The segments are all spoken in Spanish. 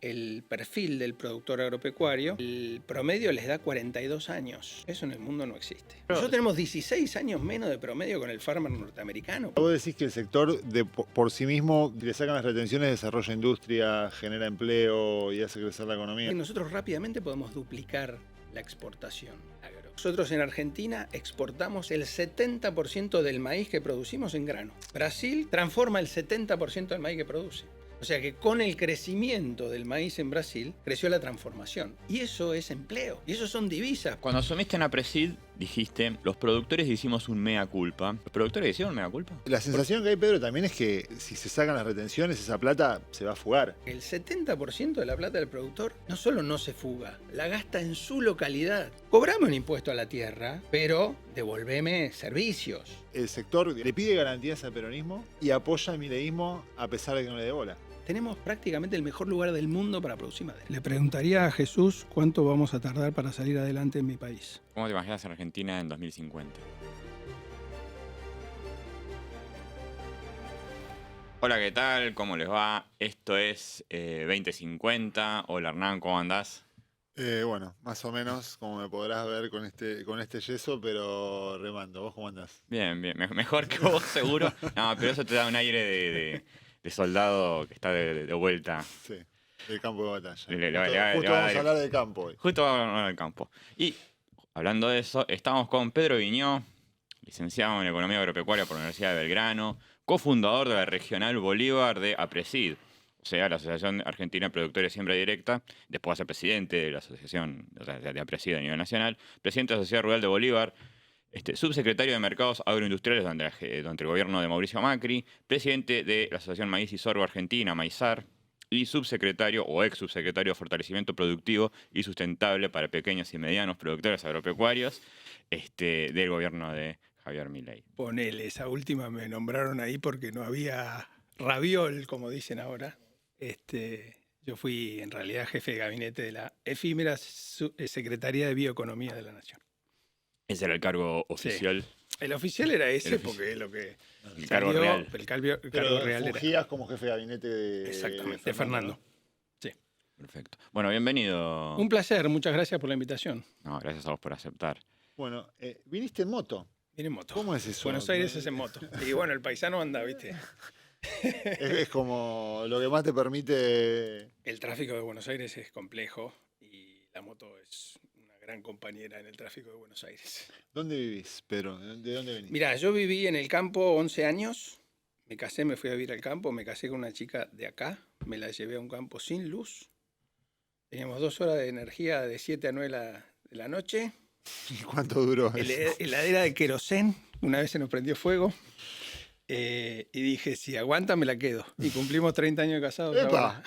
el perfil del productor agropecuario, el promedio les da 42 años. Eso en el mundo no existe. Nosotros tenemos 16 años menos de promedio con el farmer norteamericano. Vos decís que el sector por sí mismo le sacan las retenciones, desarrolla industria, genera empleo y hace crecer la economía. Y nosotros rápidamente podemos duplicar la exportación agro. Nosotros en Argentina exportamos el 70% del maíz que producimos en grano. Brasil transforma el 70% del maíz que produce. O sea que con el crecimiento del maíz en Brasil, creció la transformación. Y eso es empleo. Y eso son divisas. Cuando asumiste en APRESID, dijiste, los productores hicimos un mea culpa. ¿Los productores hicieron un mea culpa? La sensación que hay, Pedro, también es que si se sacan las retenciones, esa plata se va a fugar. El 70% de la plata del productor no solo no se fuga, la gasta en su localidad. Cobramos un impuesto a la tierra, pero devolveme servicios. El sector le pide garantías al peronismo y apoya el mileísmo a pesar de que no le dé bola. Tenemos prácticamente el mejor lugar del mundo para producir madera. Le preguntaría a Jesús cuánto vamos a tardar para salir adelante en mi país. ¿Cómo te imaginas en Argentina en 2050? Hola, ¿qué tal? ¿Cómo les va? Esto es 2050. Hola, Hernán, ¿cómo andás? Bueno, más o menos como me podrás ver con este yeso, pero remando. ¿Vos cómo andás? Bien, bien. Mejor que vos, seguro. No, pero eso te da un aire de soldado que está de vuelta. Sí, del campo de batalla. Justo Vamos a hablar del campo hoy. Justo vamos a hablar del campo. Y hablando de eso, estamos con Pedro Viñó, licenciado en Economía Agropecuaria por la Universidad de Belgrano, cofundador de la Regional Bolívar de APRESID, o sea, la Asociación Argentina de Productores de Siembra Directa, después va a ser presidente de la asociación de APRESID a nivel nacional, presidente de la Sociedad Rural de Bolívar, subsecretario de Mercados Agroindustriales durante el gobierno de Mauricio Macri, presidente de la Asociación Maíz y Sorgo Argentina, Maizar, y subsecretario o ex subsecretario de Fortalecimiento Productivo y Sustentable para Pequeños y Medianos Productores Agropecuarios del gobierno de Javier Milei. Ponele, esa última me nombraron ahí porque no había raviol, como dicen ahora. Yo fui en realidad jefe de gabinete de la efímera Secretaría de Bioeconomía de la Nación. Ese era el cargo oficial. Sí. El oficial era ese porque es lo que el cargo real. El cargo real era. Fungías como jefe de gabinete de Exactamente, de Fernando. ¿No? Sí. Perfecto. Bueno, bienvenido. Un placer, muchas gracias por la invitación. No, gracias a vos por aceptar. Bueno, viniste en moto. Vine en moto. ¿Cómo es eso? Buenos Aires es en moto. Y bueno, el paisano anda, ¿viste? Es como lo que más te permite. El tráfico de Buenos Aires es complejo y la moto es una gran compañera en el tráfico de Buenos Aires. ¿Dónde vivís, Pedro? ¿De dónde venís? Mirá, yo viví en el campo 11 años. Me casé, me fui a vivir al campo. Me casé con una chica de acá. Me la llevé a un campo sin luz. Teníamos 2 horas de energía de 7 a 9 de la noche. ¿Y cuánto duró eso? Heladera de querosén. Una vez se nos prendió fuego. Y dije, si aguanta, me la quedo. Y cumplimos 30 años de casados. ¡Epa!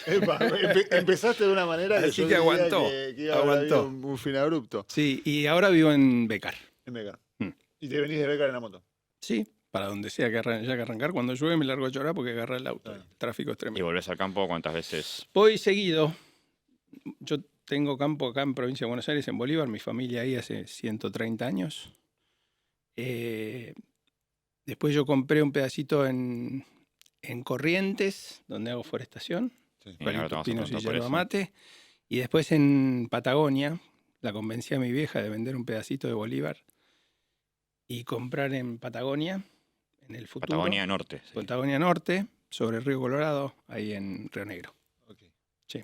Empezaste de una manera que Así yo que aguantó. Que iba a haber un fin abrupto. Sí, y ahora vivo en Becar. En Becar. Mm. ¿Y te venís de Becar en la moto? Sí, para donde sea que haya que arrancar. Cuando llueve me largo a llorar porque agarra el auto. Claro. El tráfico es ¿Y tremendo. volvés al campo cuántas veces? Voy seguido. Yo tengo campo acá en provincia de Buenos Aires, en Bolívar. Mi familia ahí hace 130 años. Después yo compré un pedacito en Corrientes, donde hago forestación. Sí. Palitos, pinos y yerba mate. Y después en Patagonia, la convencí a mi vieja de vender un pedacito de Bolívar y comprar en Patagonia, en el futuro. Patagonia Norte. Sí. Patagonia Norte, sobre el río Colorado, ahí en Río Negro. Okay. Sí.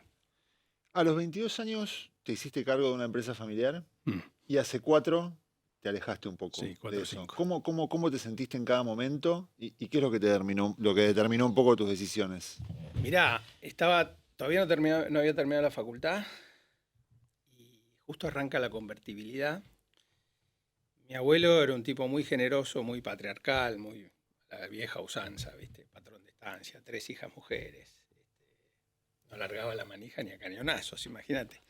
A los 22 años te hiciste cargo de una empresa familiar Mm. y hace 4 te alejaste un poco Sí, 4 de o eso. 5. ¿Cómo te sentiste en cada momento y qué es lo que determinó un poco tus decisiones? Mirá, todavía no había terminado la facultad y justo arranca la convertibilidad. Mi abuelo era un tipo muy generoso, muy patriarcal, muy a la vieja usanza, ¿viste? Patrón de estancia, 3 hijas mujeres. No largaba la manija ni a cañonazos, imagínate.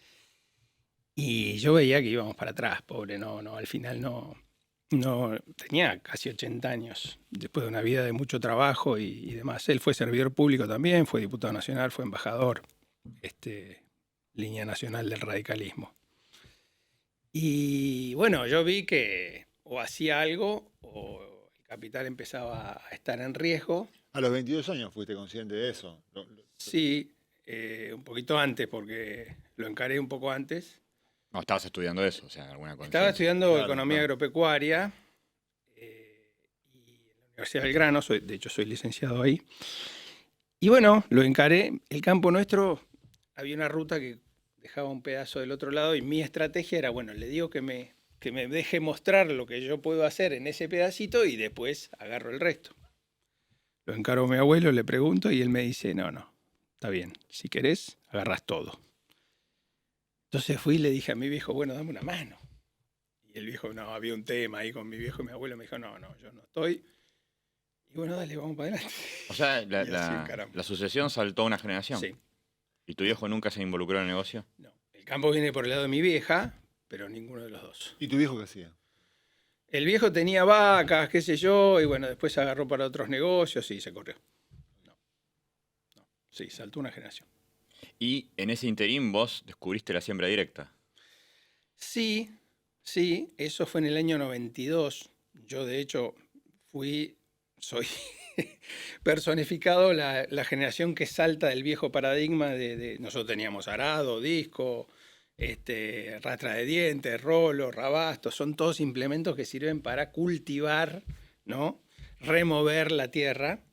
Y yo veía que íbamos para atrás, pobre, al final no tenía casi 80 años, después de una vida de mucho trabajo y demás. Él fue servidor público también, fue diputado nacional, fue embajador, línea nacional del radicalismo. Y bueno, yo vi que o hacía algo o el capital empezaba a estar en riesgo. A los 22 años fuiste consciente de eso. Sí, un poquito antes, porque lo encaré un poco antes. No, estabas estudiando eso, o sea, alguna cosa. Estaba estudiando Claro, economía claro. agropecuaria y en la Universidad de Belgrano, de hecho soy licenciado ahí. Y bueno, lo encaré. El campo nuestro, había una ruta que dejaba un pedazo del otro lado y mi estrategia era, bueno, le digo que me deje mostrar lo que yo puedo hacer en ese pedacito y después agarro el resto. Lo encaro a mi abuelo, le pregunto y él me dice, no, está bien, si querés, agarrás todo. Entonces fui y le dije a mi viejo, bueno, dame una mano. Y el viejo, no, había un tema ahí con mi viejo y mi abuelo me dijo, no, yo no estoy. Y bueno, dale, vamos para adelante. O sea, Y así encaramos. la sucesión saltó una generación. Sí, ¿Y tu viejo nunca se involucró en el negocio? no. El campo viene por el lado de mi vieja, pero ninguno de los dos. ¿Y tu viejo qué hacía? El viejo tenía vacas, qué sé yo, y bueno, después se agarró para otros negocios y se corrió. Sí, saltó una generación. Y en ese interín vos descubriste la siembra directa. Sí, eso fue en el año 92. Yo, de hecho, soy personificado la generación que salta del viejo paradigma nosotros teníamos arado, disco, rastra de dientes, rolo, rabasto, son todos implementos que sirven para cultivar, ¿no? Remover la tierra.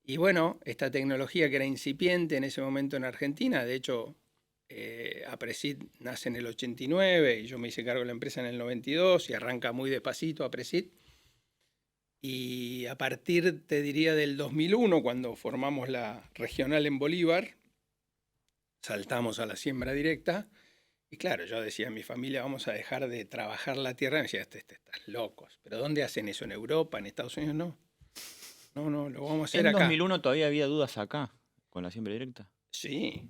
Y bueno, esta tecnología que era incipiente en ese momento en Argentina, de hecho, Apresid nace en el 89 y yo me hice cargo de la empresa en el 92 y arranca muy despacito Apresid. Y a partir, te diría, del 2001, cuando formamos la regional en Bolívar, saltamos a la siembra directa. Y claro, yo decía a mi familia, vamos a dejar de trabajar la tierra. Y me decía, estás locos. ¿Pero dónde hacen eso? ¿En Europa? ¿En Estados Unidos? No. No, lo vamos a hacer En acá. 2001 todavía había dudas acá, con la siembra directa. Sí.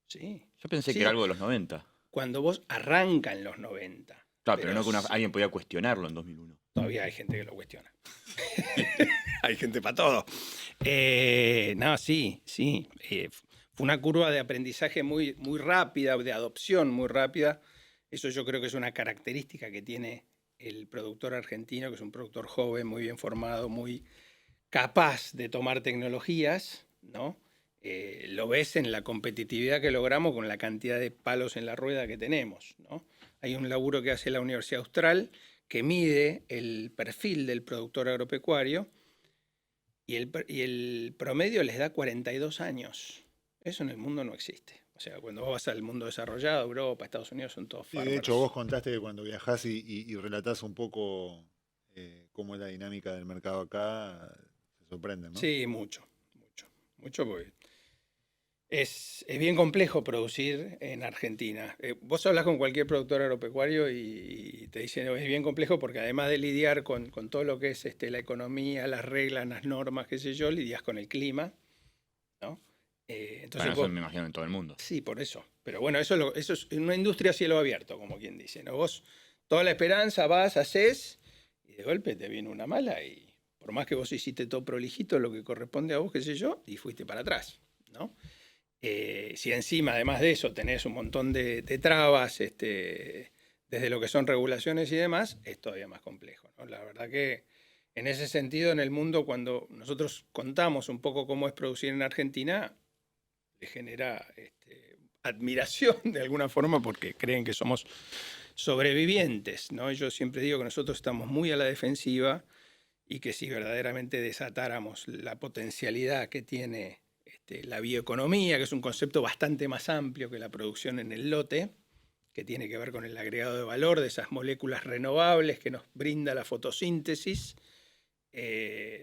Yo pensé Sí. que era algo de los 90. Cuando vos arranca en los 90. Claro, pero no que alguien podía cuestionarlo en 2001. Todavía hay gente que lo cuestiona. Hay gente para todo. No, sí. Fue una curva de aprendizaje muy, muy rápida, de adopción muy rápida. Eso yo creo que es una característica que tiene el productor argentino, que es un productor joven, muy bien formado, muy capaz de tomar tecnologías, ¿no? Lo ves en la competitividad que logramos con la cantidad de palos en la rueda que tenemos, ¿no? Hay un laburo que hace la Universidad Austral que mide el perfil del productor agropecuario y el promedio les da 42 años. Eso en el mundo no existe. O sea, cuando vos vas al mundo desarrollado, Europa, Estados Unidos, son todos Sí, bárbaros. de hecho, vos contaste que cuando viajás y relatás un poco cómo es la dinámica del mercado acá, se sorprenden, ¿no? Sí, mucho, porque es bien complejo producir en Argentina. Vos hablas con cualquier productor agropecuario y te dicen es bien complejo porque además de lidiar con todo lo que es la economía, las reglas, las normas, qué sé yo, lidias con el clima, ¿no? Entonces Bueno, eso me imagino en todo el mundo. Sí, por eso. Pero bueno, eso es una industria a cielo abierto, como quien dice, ¿no? Vos, toda la esperanza, vas, haces, y de golpe te viene una mala y por más que vos hiciste todo prolijito, lo que corresponde a vos, qué sé yo, y fuiste para atrás, ¿no? Si encima, además de eso, tenés un montón de trabas, desde lo que son regulaciones y demás, es todavía más complejo, ¿no? La verdad que en ese sentido, en el mundo, cuando nosotros contamos un poco cómo es producir en Argentina, le genera admiración de alguna forma porque creen que somos sobrevivientes, ¿no? Yo siempre digo que nosotros estamos muy a la defensiva y que si verdaderamente desatáramos la potencialidad que tiene la bioeconomía, que es un concepto bastante más amplio que la producción en el lote, que tiene que ver con el agregado de valor de esas moléculas renovables que nos brinda la fotosíntesis,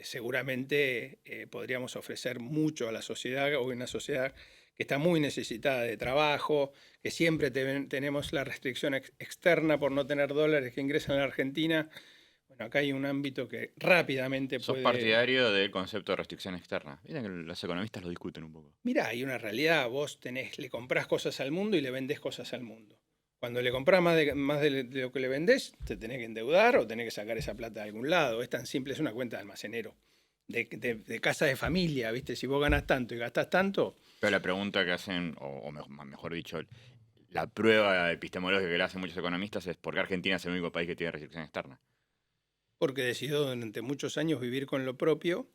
seguramente podríamos ofrecer mucho a la sociedad, o una sociedad que está muy necesitada de trabajo, que siempre tenemos la restricción externa por no tener dólares que ingresan a la Argentina. Bueno, acá hay un ámbito que rápidamente ¿Sos puede... partidario del concepto de restricción externa? Viste que los economistas lo discuten un poco. Mirá, hay una realidad, vos le comprás cosas al mundo y le vendés cosas al mundo. Cuando le comprás más de lo que le vendés, te tenés que endeudar o tenés que sacar esa plata de algún lado. Es tan simple, es una cuenta de almacenero, de casa de familia, ¿viste? Si vos ganás tanto y gastás tanto... Pero la pregunta que hacen, o mejor dicho, la prueba epistemológica que le hacen muchos economistas es ¿por qué Argentina es el único país que tiene restricción externa? Porque decidió durante muchos años vivir con lo propio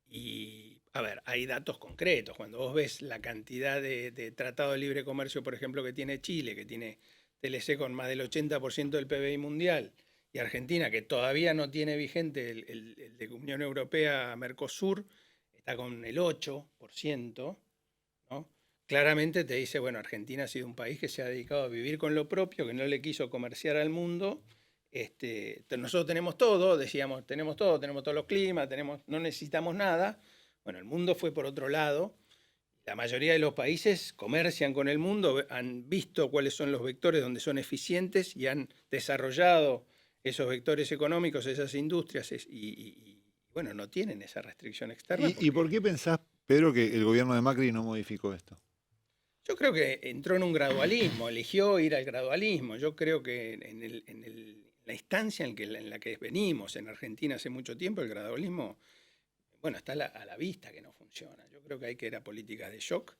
y A ver, hay datos concretos. Cuando vos ves la cantidad de tratado de libre comercio, por ejemplo, que tiene Chile, que tiene TLC con más del 80% del PBI mundial, y Argentina, que todavía no tiene vigente el de Unión Europea-Mercosur, está con el 8%, ¿no? Claramente te dice, bueno, Argentina ha sido un país que se ha dedicado a vivir con lo propio, que no le quiso comerciar al mundo. Nosotros tenemos todo, decíamos, tenemos todos los climas, no necesitamos nada. Bueno, el mundo fue por otro lado. La mayoría de los países comercian con el mundo, han visto cuáles son los vectores donde son eficientes y han desarrollado esos vectores económicos, esas industrias, bueno, no tienen esa restricción externa. ¿Y por qué pensás, Pedro, que el gobierno de Macri no modificó esto? Yo creo que entró en un gradualismo, eligió ir al gradualismo. Yo creo que la instancia en la que venimos en Argentina hace mucho tiempo, el gradualismo, bueno, está a la vista que no funciona. Yo creo que hay que ir a políticas de shock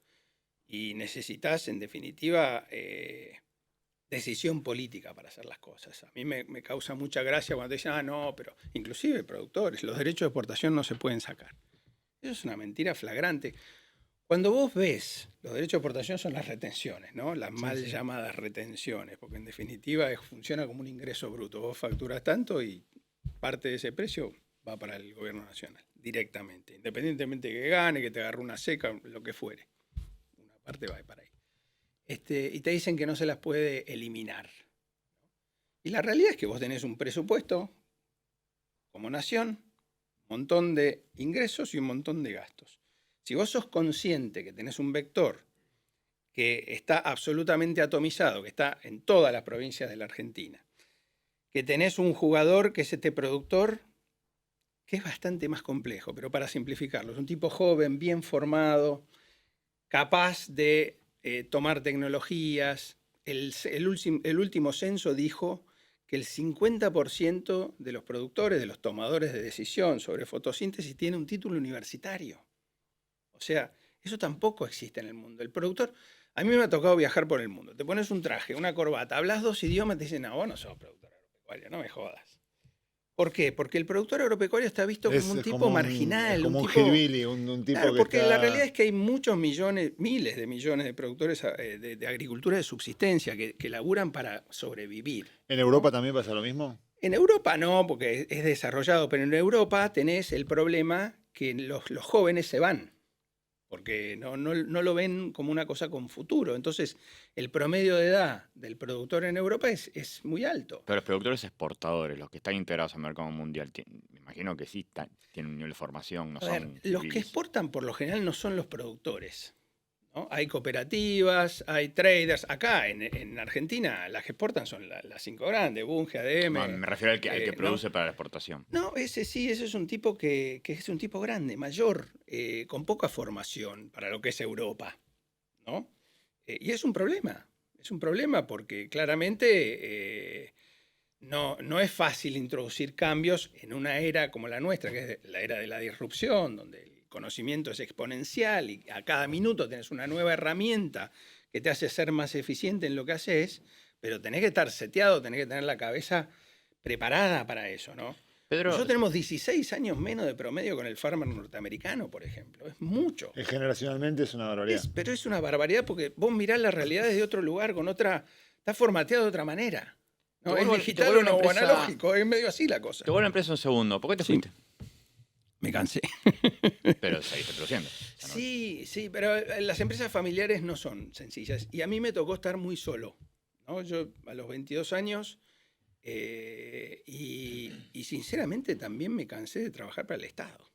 y necesitas, en definitiva, decisión política para hacer las cosas. A mí me causa mucha gracia cuando dicen, no, pero inclusive productores, los derechos de exportación no se pueden sacar. Eso es una mentira flagrante. Cuando vos ves, los derechos de exportación son las retenciones, ¿no? Las mal llamadas retenciones, porque en definitiva funciona como un ingreso bruto. Vos facturas tanto y parte de ese precio va para el gobierno nacional, directamente. Independientemente de que gane, que te agarre una seca, lo que fuere. Una parte va para ahí. Y te dicen que no se las puede eliminar. Y la realidad es que vos tenés un presupuesto como nación, un montón de ingresos y un montón de gastos. Si vos sos consciente que tenés un vector que está absolutamente atomizado, que está en todas las provincias de la Argentina, que tenés un jugador que es este productor, que es bastante más complejo, pero para simplificarlo, es un tipo joven, bien formado, capaz de tomar tecnologías. El último censo dijo que el 50% de los productores, de los tomadores de decisión sobre fotosíntesis, tiene un título universitario. O sea, eso tampoco existe en el mundo. El productor, a mí me ha tocado viajar por el mundo. Te pones un traje, una corbata, hablas 2 idiomas, te dicen, no, vos no sos productor agropecuario, no me jodas. ¿Por qué? Porque el productor agropecuario está visto como un tipo marginal. Como un tipo, hillbilly, un tipo claro, que porque está... la realidad es que hay muchos millones, miles de millones de productores de agricultura de subsistencia que laburan para sobrevivir. ¿En Europa también pasa lo mismo? En Europa no, porque es desarrollado, pero en Europa tenés el problema que los jóvenes se van, porque no lo ven como una cosa con futuro. Entonces, el promedio de edad del productor en Europa es muy alto. Pero los productores exportadores, los que están integrados al mercado mundial, me imagino que sí tienen un nivel de formación, no A ver, son los que civiles. exportan por lo general no son los productores, ¿no? Hay cooperativas, hay traders. Acá en Argentina las que exportan son las 5 grandes, Bunge, ADM. No, me refiero al que produce ¿no? para la exportación. No, ese es un tipo que es un tipo grande, mayor, con poca formación para lo que es Europa, ¿no? Y es un problema porque claramente no es fácil introducir cambios en una era como la nuestra, que es la era de la disrupción, donde el conocimiento es exponencial y a cada minuto tenés una nueva herramienta que te hace ser más eficiente en lo que haces, pero tenés que estar seteado, tenés que tener la cabeza preparada para eso, ¿no? Pedro, Nosotros tenemos 16 años menos de promedio con el farmer norteamericano, por ejemplo. Es mucho. Generacionalmente es una barbaridad. Pero es una barbaridad porque vos mirás la realidad desde otro lugar, está formateado de otra manera. ¿No? Es digital o no, o analógico, es medio así la cosa. te vuelvo a la empresa un segundo. ¿Por qué te fuiste? Me cansé. Pero seguiste produciendo. O sea, no- Sí, pero las empresas familiares no son sencillas. Y a mí me tocó estar muy solo, ¿no? Yo a los 22 años, y sinceramente también me cansé de trabajar para el Estado.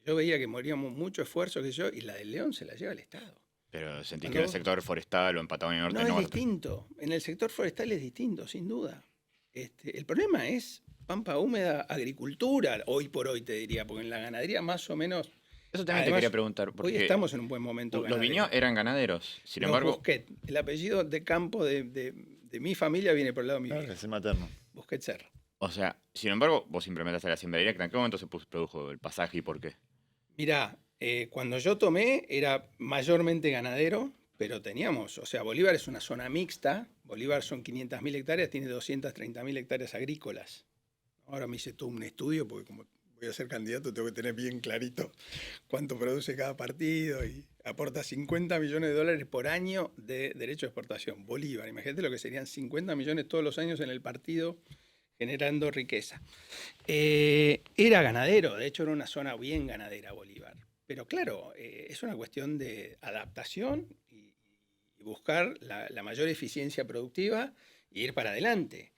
Yo veía que moríamos mucho esfuerzo que yo, y la del León se la lleva el Estado. Pero sentís Cuando que en el vos- sector forestal o en Patagonia Norte No, no es vas a- distinto. En el sector forestal es distinto, sin duda. El problema es pampa húmeda, agricultura, hoy por hoy te diría, porque en la ganadería más o menos. Eso también te Además, quería preguntar. Hoy Porque estamos en un buen momento. los ganadero. Viñó eran ganaderos. Sin Los embargo, Busquet, el apellido de campo de mi familia viene por el lado de mi Claro, viejo. es materno. Busquet Serra. o sea, sin embargo, vos implementaste la siembra directa. ¿En qué momento se produjo el pasaje y por qué? Mirá, cuando yo tomé era mayormente ganadero, pero teníamos, o sea, Bolívar es una zona mixta. Bolívar son 500.000 hectáreas, tiene 230.000 hectáreas agrícolas. Ahora me hice todo un estudio porque como voy a ser candidato, tengo que tener bien clarito cuánto produce cada partido y aporta 50 millones de dólares por año de derecho de exportación. Bolívar, imagínate lo que serían 50 millones todos los años en el partido generando riqueza. Era ganadero, de hecho era una zona bien ganadera Bolívar. Pero claro, es una cuestión de adaptación y buscar la mayor eficiencia productiva y ir para adelante.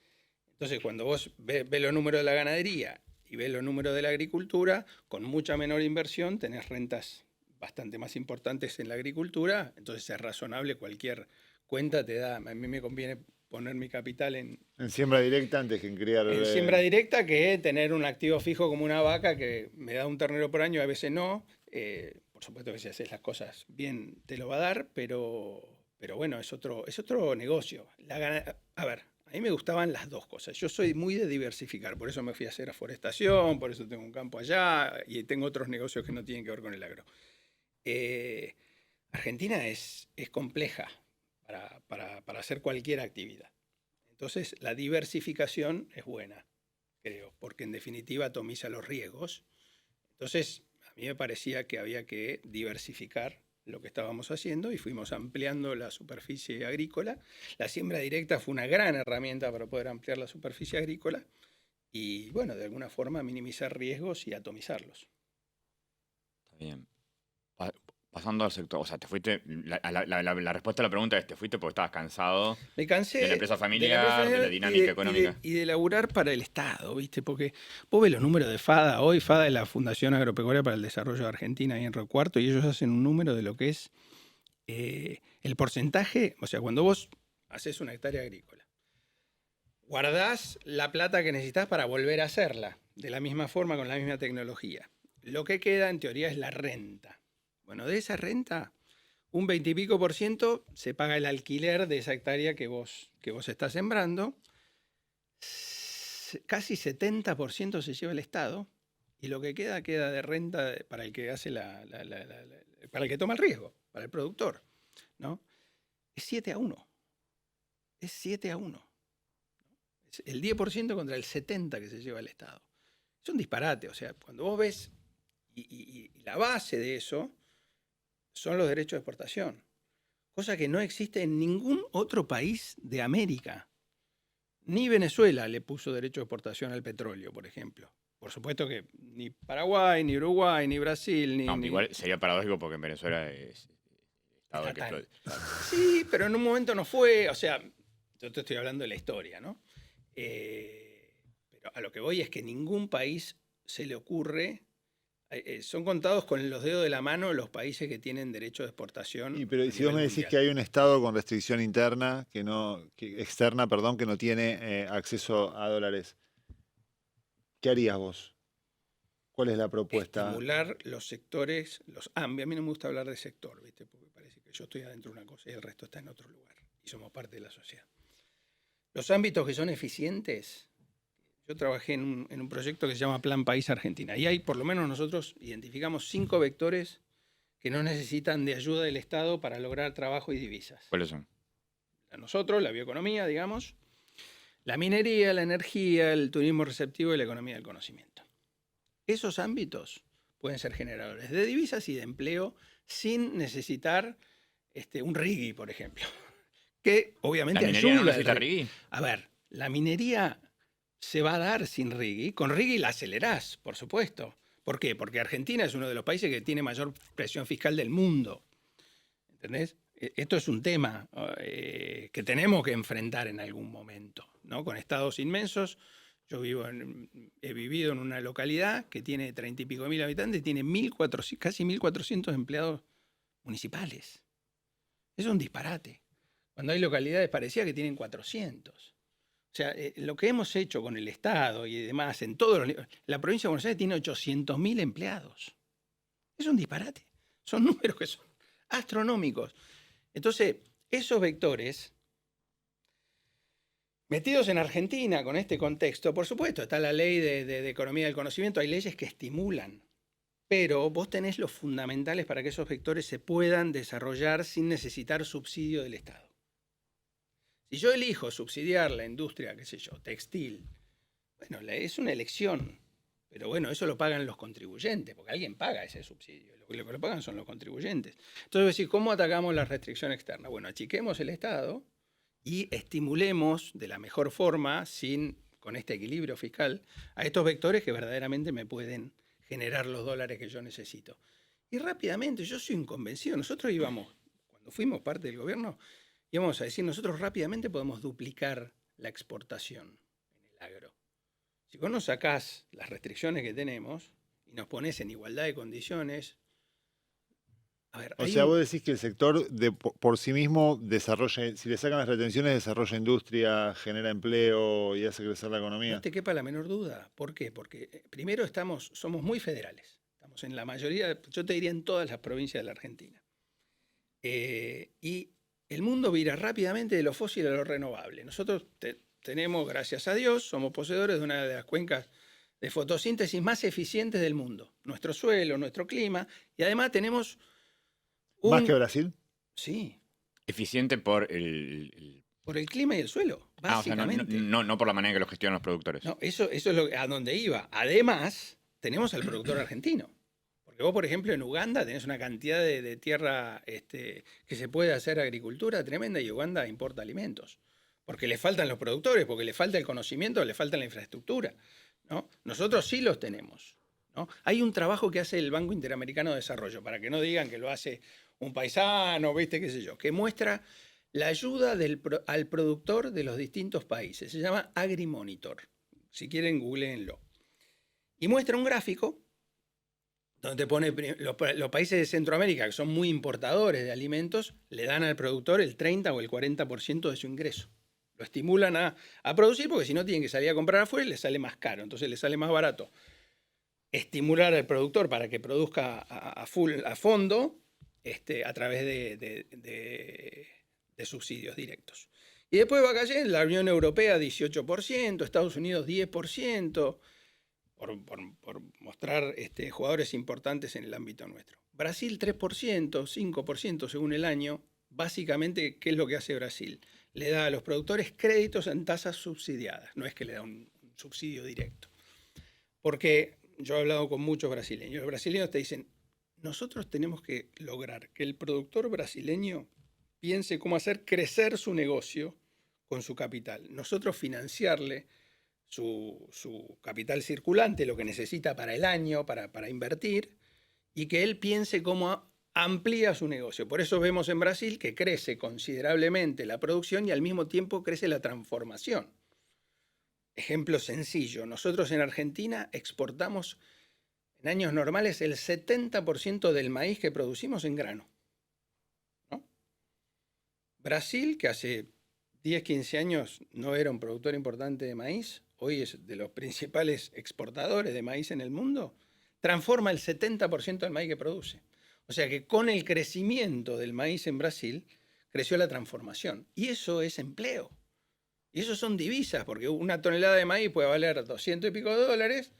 Entonces, cuando vos ves los números de la ganadería y ves los números de la agricultura, con mucha menor inversión tenés rentas bastante más importantes en la agricultura, entonces es razonable, cualquier cuenta te da, a mí me conviene poner mi capital en siembra directa antes que en criar. siembra directa que tener un activo fijo como una vaca que me da un ternero por año, a veces no. Por supuesto que si haces las cosas bien te lo va a dar, pero bueno, es otro negocio. A ver, a mí me gustaban las dos cosas. Yo soy muy de diversificar, por eso me fui a hacer aforestación, por eso tengo un campo allá y tengo otros negocios que no tienen que ver con el agro. Argentina es compleja para hacer cualquier actividad. Entonces, la diversificación es buena, creo, porque en definitiva atomiza los riesgos. Entonces, a mí me parecía que había que diversificar lo que estábamos haciendo y fuimos ampliando la superficie agrícola. La siembra directa fue una gran herramienta para poder ampliar la superficie agrícola y, bueno, de alguna forma minimizar riesgos y atomizarlos. Está bien. Pasando al sector, o sea, te fuiste, la respuesta a la pregunta es, te fuiste porque estabas cansado Me cansé de la empresa familiar, de la dinámica económica. y de laburar para el Estado, ¿viste? Porque vos ves los números de FADA. Hoy FADA es la Fundación Agropecuaria para el Desarrollo de Argentina, ahí en Río Cuarto, y ellos hacen un número de lo que es el porcentaje. O sea, cuando vos haces una hectárea agrícola, guardás la plata que necesitas para volver a hacerla, de la misma forma, con la misma tecnología. Lo que queda, en teoría, es la renta. Bueno, de esa renta, un 20 y pico % se paga el alquiler de esa hectárea que vos estás sembrando. Casi 70% se lleva el Estado y lo que queda de renta para el que hace para el que toma el riesgo, para el productor, ¿no? Es 7-1. Es 7-1. Es el 10% contra el 70% que se lleva el Estado. Es un disparate. O sea, cuando vos ves y la base de eso son los derechos de exportación, cosa que no existe en ningún otro país de América. Ni Venezuela le puso derecho de exportación al petróleo, por ejemplo. Por supuesto que ni Paraguay, ni Uruguay, ni Brasil, ni... Igual sería paradójico porque en Venezuela es Estado que explode. Sí, pero en un momento no fue, o sea, yo te estoy hablando de la historia, ¿no? Pero a lo que voy es que ningún país se le ocurre... son contados con los dedos de la mano los países que tienen derecho de exportación. Pero si vos me decís que hay un Estado con restricción interna, externa, que no tiene acceso a dólares, ¿qué harías vos? ¿Cuál es la propuesta? Estimular los sectores, a mí no me gusta hablar de sector, ¿viste? Porque parece que yo estoy adentro de una cosa y el resto está en otro lugar. Y somos parte de la sociedad. Los ámbitos que son eficientes... Yo trabajé en un proyecto que se llama Plan País Argentina. Y ahí, por lo menos, nosotros identificamos 5 vectores que no necesitan de ayuda del Estado para lograr trabajo y divisas. ¿Cuáles son? Nosotros, la bioeconomía, digamos, la minería, la energía, el turismo receptivo y la economía del conocimiento. Esos ámbitos pueden ser generadores de divisas y de empleo sin necesitar un RIGI, por ejemplo. Que obviamente ¿La minería ayuda. no necesita RIGI? A ver, la minería... se va a dar sin RIGI. Con RIGI la acelerás, por supuesto. ¿Por qué? Porque Argentina es uno de los países que tiene mayor presión fiscal del mundo. ¿Entendés? Esto es un tema que tenemos que enfrentar en algún momento, ¿no? Con estados inmensos. Yo he vivido en una localidad que tiene 30 y pico mil habitantes, tiene casi 1.400 empleados municipales. Es un disparate. Cuando hay localidades parecía que tienen 400. O sea, lo que hemos hecho con el Estado y demás, en todos los niveles, la provincia de Buenos Aires tiene 800.000 empleados. Es un disparate. Son números que son astronómicos. Entonces, esos vectores, metidos en Argentina con este contexto, por supuesto, está la ley de economía del conocimiento, hay leyes que estimulan, pero vos tenés los fundamentales para que esos vectores se puedan desarrollar sin necesitar subsidio del Estado. Si yo elijo subsidiar la industria, qué sé yo, textil, bueno, es una elección, Pero bueno, eso lo pagan los contribuyentes, porque alguien paga ese subsidio. Lo que lo pagan son los contribuyentes. Entonces, decir, ¿cómo atacamos la restricción externa? Bueno, achiquemos el Estado y estimulemos de la mejor forma, con este equilibrio fiscal, a estos vectores que verdaderamente me pueden generar los dólares que yo necesito. Y rápidamente, yo soy un convencido, nosotros íbamos, cuando fuimos parte del gobierno, íbamos a decir, nosotros rápidamente podemos duplicar la exportación en el agro. Si vos nos sacás las restricciones que tenemos y nos pones en igualdad de condiciones, a ver, O sea, vos decís que el sector por sí mismo desarrolla, si le sacan las retenciones, desarrolla industria, genera empleo y hace crecer la economía. no te quepa la menor duda. ¿Por qué? Porque primero somos muy federales. Estamos en la mayoría, yo te diría en todas las provincias de la Argentina. Y el mundo vira rápidamente de lo fósil a lo renovable. Nosotros tenemos, gracias a Dios, somos poseedores de una de las cuencas de fotosíntesis más eficientes del mundo. Nuestro suelo, nuestro clima, y además tenemos ¿Más que Brasil? Sí. Eficiente por por el clima y el suelo, básicamente. O sea, no por la manera que lo gestionan los productores. No, eso es a donde iba. Además, tenemos al productor argentino. Porque vos, por ejemplo, en Uganda tenés una cantidad de tierra que se puede hacer agricultura tremenda y Uganda importa alimentos. Porque le faltan los productores, porque le falta el conocimiento, le falta la infraestructura, ¿no? Nosotros sí los tenemos, ¿no? Hay un trabajo que hace el Banco Interamericano de Desarrollo, para que no digan que lo hace un paisano, ¿viste? Qué sé yo, que muestra la ayuda al productor de los distintos países. Se llama AgriMonitor. Si quieren, googleenlo. Y muestra un gráfico donde pone los países de Centroamérica, que son muy importadores de alimentos, le dan al productor el 30 o el 40% de su ingreso. Lo estimulan a producir porque si no tienen que salir a comprar afuera y les sale más caro, entonces les sale más barato estimular al productor para que produzca a fondo a través de subsidios directos. Y después va cayendo la Unión Europea 18%, Estados Unidos 10%, por mostrar jugadores importantes en el ámbito nuestro. Brasil 3%, 5% según el año. Básicamente, ¿qué es lo que hace Brasil? Le da a los productores créditos en tasas subsidiadas, no es que le da un subsidio directo. Porque yo he hablado con muchos brasileños. Los brasileños te dicen, nosotros tenemos que lograr que el productor brasileño piense cómo hacer crecer su negocio con su capital. Nosotros financiarle su capital circulante, lo que necesita para el año, para invertir, y que él piense cómo amplía su negocio. Por eso vemos en Brasil que crece considerablemente la producción y al mismo tiempo crece la transformación. Ejemplo sencillo, nosotros en Argentina exportamos en años normales el 70% del maíz que producimos en grano, ¿no? Brasil, que hace 10, 15 años no era un productor importante de maíz, hoy es de los principales exportadores de maíz en el mundo, transforma el 70% del maíz que produce. O sea que con el crecimiento del maíz en Brasil, creció la transformación. Y eso es empleo. Y eso son divisas, porque una tonelada de maíz puede valer 200 y pico de dólares,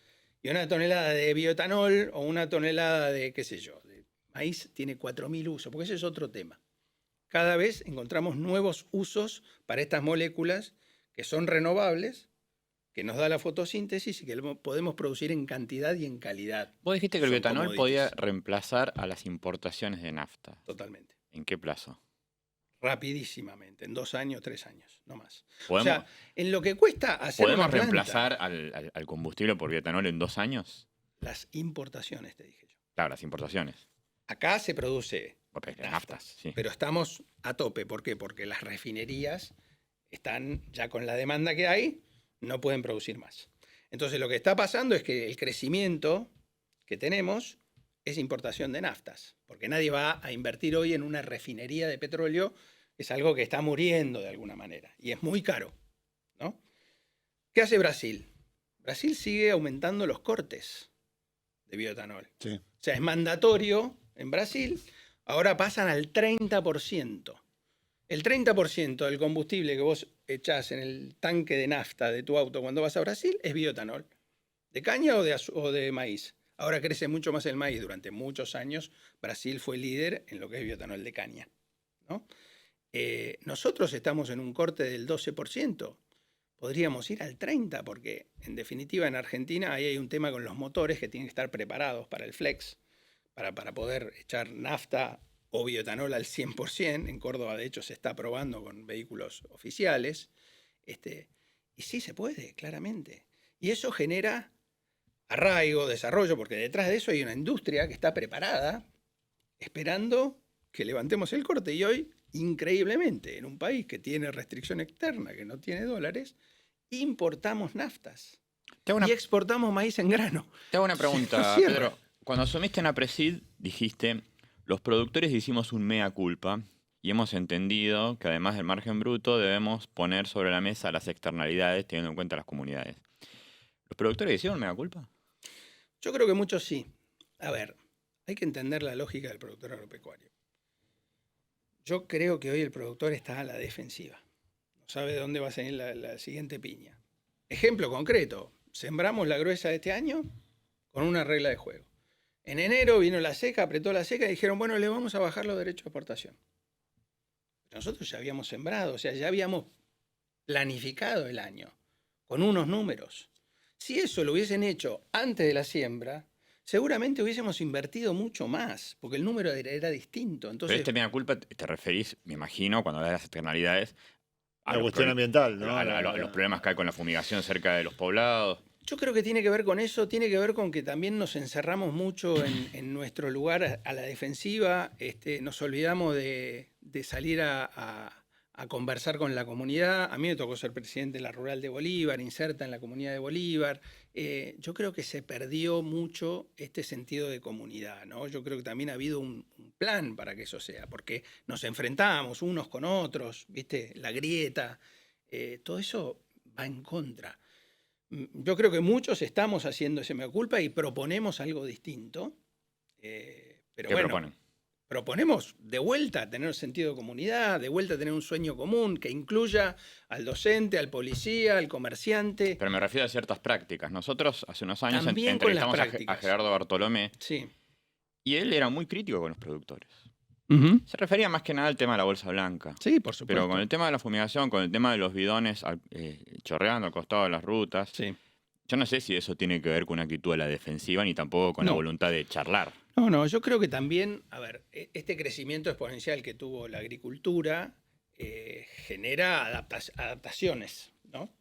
y una tonelada de bioetanol o una tonelada de, qué sé yo, de maíz tiene 4.000 usos, porque ese es otro tema. Cada vez encontramos nuevos usos para estas moléculas que son renovables, que nos da la fotosíntesis y que lo podemos producir en cantidad y en calidad. Vos dijiste que el Son bioetanol commodities. podía reemplazar a las importaciones de nafta. Totalmente. ¿En qué plazo? Rapidísimamente, en 2 años, 3 años, no más. O ¿Podemos, sea, en lo que cuesta hacer ¿podemos una planta, reemplazar al combustible por bioetanol en 2 años? las importaciones, te dije yo. Claro, las importaciones. Acá se produce Porque las nafta, naftas, sí. pero estamos a tope. ¿Por qué? Porque las refinerías están ya con la demanda que hay, no pueden producir más. Entonces lo que está pasando es que el crecimiento que tenemos es importación de naftas, porque nadie va a invertir hoy en una refinería de petróleo, es algo que está muriendo de alguna manera y es muy caro, ¿no? ¿Qué hace Brasil? Brasil sigue aumentando los cortes de bioetanol. Sí. O sea, es mandatorio en Brasil, ahora pasan al 30%. El 30% del combustible que vos echás en el tanque de nafta de tu auto cuando vas a Brasil es bioetanol. ¿De caña o de maíz? Ahora crece mucho más el maíz. Durante muchos años Brasil fue líder en lo que es bioetanol de caña, ¿no? Nosotros estamos en un corte del 12%. podríamos ir al 30%, porque en definitiva en Argentina ahí hay un tema con los motores que tienen que estar preparados para el flex, para poder echar nafta o bioetanol al 100%. En Córdoba, de hecho, se está probando con vehículos oficiales. Y sí se puede, claramente. Y eso genera arraigo, desarrollo, porque detrás de eso hay una industria que está preparada, esperando que levantemos el corte. Y hoy, increíblemente, en un país que tiene restricción externa, que no tiene dólares, importamos naftas y exportamos maíz en grano. Te hago una pregunta, Pedro. Cuando asumiste en APRESID, dijiste, los productores hicimos un mea culpa y hemos entendido que además del margen bruto debemos poner sobre la mesa las externalidades teniendo en cuenta las comunidades. ¿Los productores hicieron mea culpa? Yo creo que muchos sí. A ver, hay que entender la lógica del productor agropecuario. Yo creo que hoy el productor está a la defensiva. No sabe de dónde va a salir la siguiente piña. Ejemplo concreto, sembramos la gruesa de este año con una regla de juego. En enero vino la seca, apretó la seca y dijeron, bueno, le vamos a bajar los derechos de exportación. Pero nosotros ya habíamos sembrado, o sea, ya habíamos planificado el año con unos números. Si eso lo hubiesen hecho antes de la siembra, seguramente hubiésemos invertido mucho más, porque el número era distinto. Entonces, pero este mea culpa te referís, me imagino, cuando hablas de las externalidades, a la cuestión ambiental, ¿no? A los problemas que hay con la fumigación cerca de los poblados. Yo creo que tiene que ver con eso, tiene que ver con que también nos encerramos mucho en nuestro lugar a la defensiva, nos olvidamos de salir a conversar con la comunidad. A mí me tocó ser presidente de la Rural de Bolívar, inserta en la comunidad de Bolívar. Yo creo que se perdió mucho este sentido de comunidad, ¿no? Yo creo que también ha habido un plan para que eso sea, porque nos enfrentábamos unos con otros, ¿viste? La grieta, todo eso va en contra. Yo creo que muchos estamos haciendo ese mea culpa y proponemos algo distinto. Pero ¿Qué bueno, proponen? proponemos de vuelta tener sentido de comunidad, de vuelta tener un sueño común que incluya al docente, al policía, al comerciante. Pero me refiero a ciertas prácticas. Nosotros hace unos años También con las entrevistamos prácticas. a Gerardo Bartolomé Sí. y él era muy crítico con los productores. Uh-huh. Se refería más que nada al tema de la bolsa blanca. Sí, por supuesto. Pero con el tema de la fumigación, con el tema de los bidones chorreando al costado de las rutas, Sí. yo no sé si eso tiene que ver con una actitud a la defensiva ni tampoco con la No. voluntad de charlar. No, yo creo que también, a ver, este crecimiento exponencial que tuvo la agricultura genera adaptaciones, ¿no?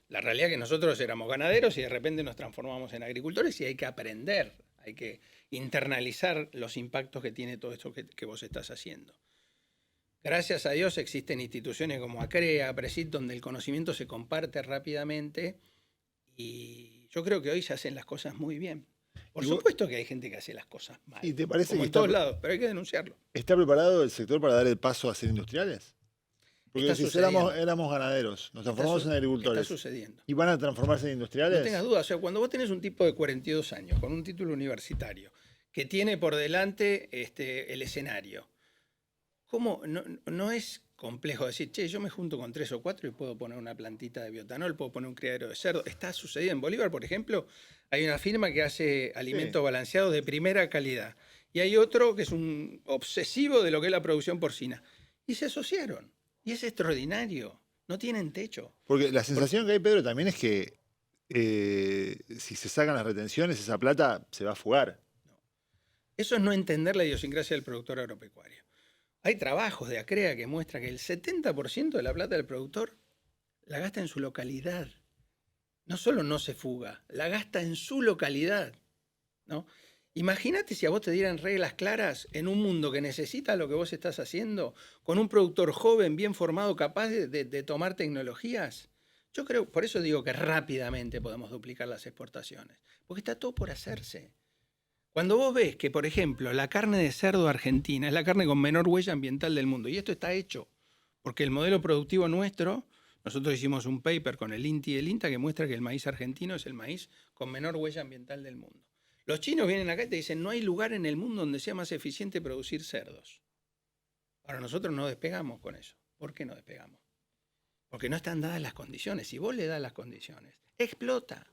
La realidad es que nosotros éramos ganaderos y de repente nos transformamos en agricultores y hay que aprender, hay que internalizar los impactos que tiene todo esto que vos estás haciendo. Gracias a Dios existen instituciones como ACREA, APRESID, donde el conocimiento se comparte rápidamente y yo creo que hoy se hacen las cosas muy bien. Por supuesto que hay gente que hace las cosas mal, ¿Y te parece como que en todos lados, pero hay que denunciarlo. está preparado el sector para dar el paso a ser industriales? Porque Está si sucediendo. éramos ganaderos, nos transformamos en agricultores. Está sucediendo. ¿Y van a transformarse en industriales? No tengas dudas, o sea, cuando vos tenés un tipo de 42 años con un título universitario que tiene por delante el escenario, ¿cómo? No es complejo decir, che, yo me junto con 3 o 4 y puedo poner una plantita de bioetanol, puedo poner un criadero de cerdo. Está sucediendo. En Bolívar, por ejemplo, hay una firma que hace alimentos balanceados de primera calidad. Y hay otro que es un obsesivo de lo que es la producción porcina. Y se asociaron. Y es extraordinario. No tienen techo. Porque la sensación que hay, Pedro, también es que si se sacan las retenciones, esa plata se va a fugar. Eso es no entender la idiosincrasia del productor agropecuario. Hay trabajos de ACREA que muestran que el 70% de la plata del productor la gasta en su localidad. No solo no se fuga, la gasta en su localidad, ¿no? Imagínate si a vos te dieran reglas claras en un mundo que necesita lo que vos estás haciendo, con un productor joven, bien formado, capaz de tomar tecnologías. Yo creo, por eso digo que rápidamente podemos duplicar las exportaciones, porque está todo por hacerse. Cuando vos ves que, por ejemplo, la carne de cerdo argentina es la carne con menor huella ambiental del mundo, y esto está hecho porque el modelo productivo nuestro, nosotros hicimos un paper con el INTI y el INTA que muestra que el maíz argentino es el maíz con menor huella ambiental del mundo. Los chinos vienen acá y te dicen, no hay lugar en el mundo donde sea más eficiente producir cerdos. Ahora nosotros no despegamos con eso. ¿Por qué no despegamos? Porque no están dadas las condiciones. Si vos le das las condiciones, explota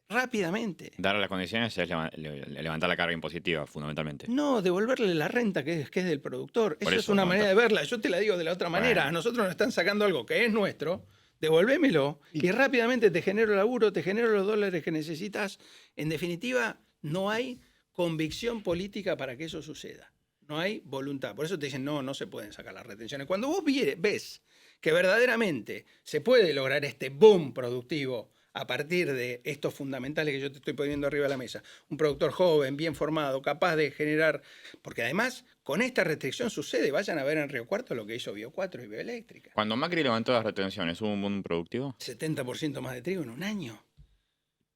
rápidamente. Dar las condiciones es levantar la carga impositiva, fundamentalmente. No, devolverle la renta que es del productor. Esa es eso, una no, manera de verla. Yo te la digo de la otra manera. Bueno. A nosotros nos están sacando algo que es nuestro devolvémelo y rápidamente te genero laburo, te genero los dólares que necesitas. En definitiva, no hay convicción política para que eso suceda. No hay voluntad. Por eso te dicen, no se pueden sacar las retenciones. Cuando vos ves que verdaderamente se puede lograr este boom productivo a partir de estos fundamentales que yo te estoy poniendo arriba de la mesa, un productor joven, bien formado, capaz de generar... Porque además, con esta restricción sucede, vayan a ver en Río Cuarto lo que hizo Bio 4 y Bioeléctrica. Cuando Macri levantó las retenciones, ¿hubo un boom productivo? 70% más de trigo en un año.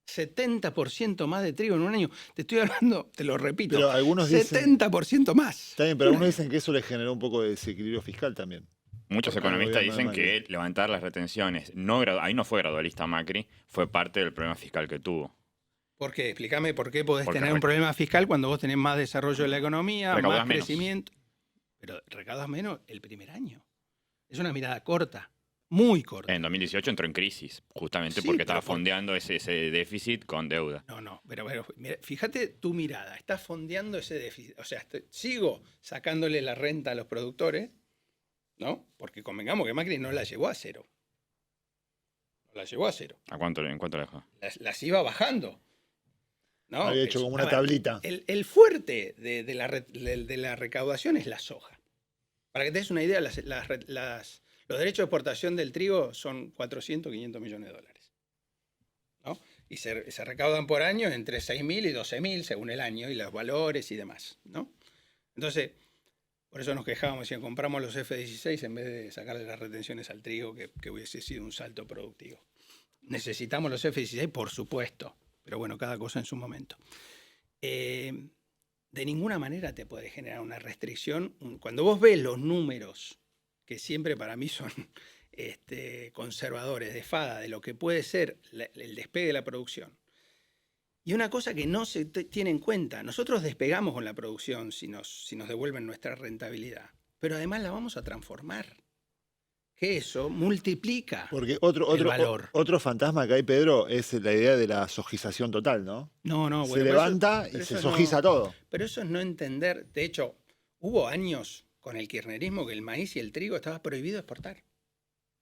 70% más de trigo en un año. Te estoy hablando, te lo repito, Pero algunos dicen, 70% más. está bien, pero algunos dicen que eso les generó un poco de desequilibrio fiscal también. Muchos Porque economistas el gobierno dicen de que levantar las retenciones, ahí no fue gradualista Macri, fue parte del problema fiscal que tuvo. ¿Por qué? Explícame por qué podés Porque tener un problema fiscal cuando vos tenés más desarrollo de la economía, Recaudás más menos. crecimiento. Pero recaudas menos el primer año. Es una mirada corta, muy corta. En 2018 entró en crisis, justamente Sí, porque pero estaba fondeando ese déficit con deuda. No, pero mira, fíjate tu mirada, estás fondeando ese déficit. O sea, sigo sacándole la renta a los productores, ¿no? Porque convengamos que Macri no la llevó a cero. No la llevó a cero. ¿En cuánto la dejó? Las iba bajando. ¿No? Había hecho como una A ver, tablita. El fuerte de la recaudación es la soja. Para que te des una idea, los derechos de exportación del trigo son 400, 500 millones de dólares. ¿No? Y se recaudan por año entre 6.000 y 12.000 según el año y los valores y demás, ¿no? Entonces, por eso nos quejábamos, decían, compramos los F-16 en vez de sacarle las retenciones al trigo, que hubiese sido un salto productivo. ¿Necesitamos los F-16? Por supuesto, pero bueno, cada cosa en su momento. De ninguna manera te puede generar una restricción. Cuando vos ves los números, que siempre para mí son conservadores, de fada, de lo que puede ser el despegue de la producción. Y una cosa que no se tiene en cuenta, nosotros despegamos con la producción si nos devuelven nuestra rentabilidad, pero además la vamos a transformar. Que eso multiplica Porque el valor. otro fantasma que hay, Pedro, es la idea de la sojización total, ¿no? No, Se bueno, levanta y se sojiza todo. Pero eso es no entender. De hecho, hubo años con el kirchnerismo que el maíz y el trigo estaba prohibido exportar.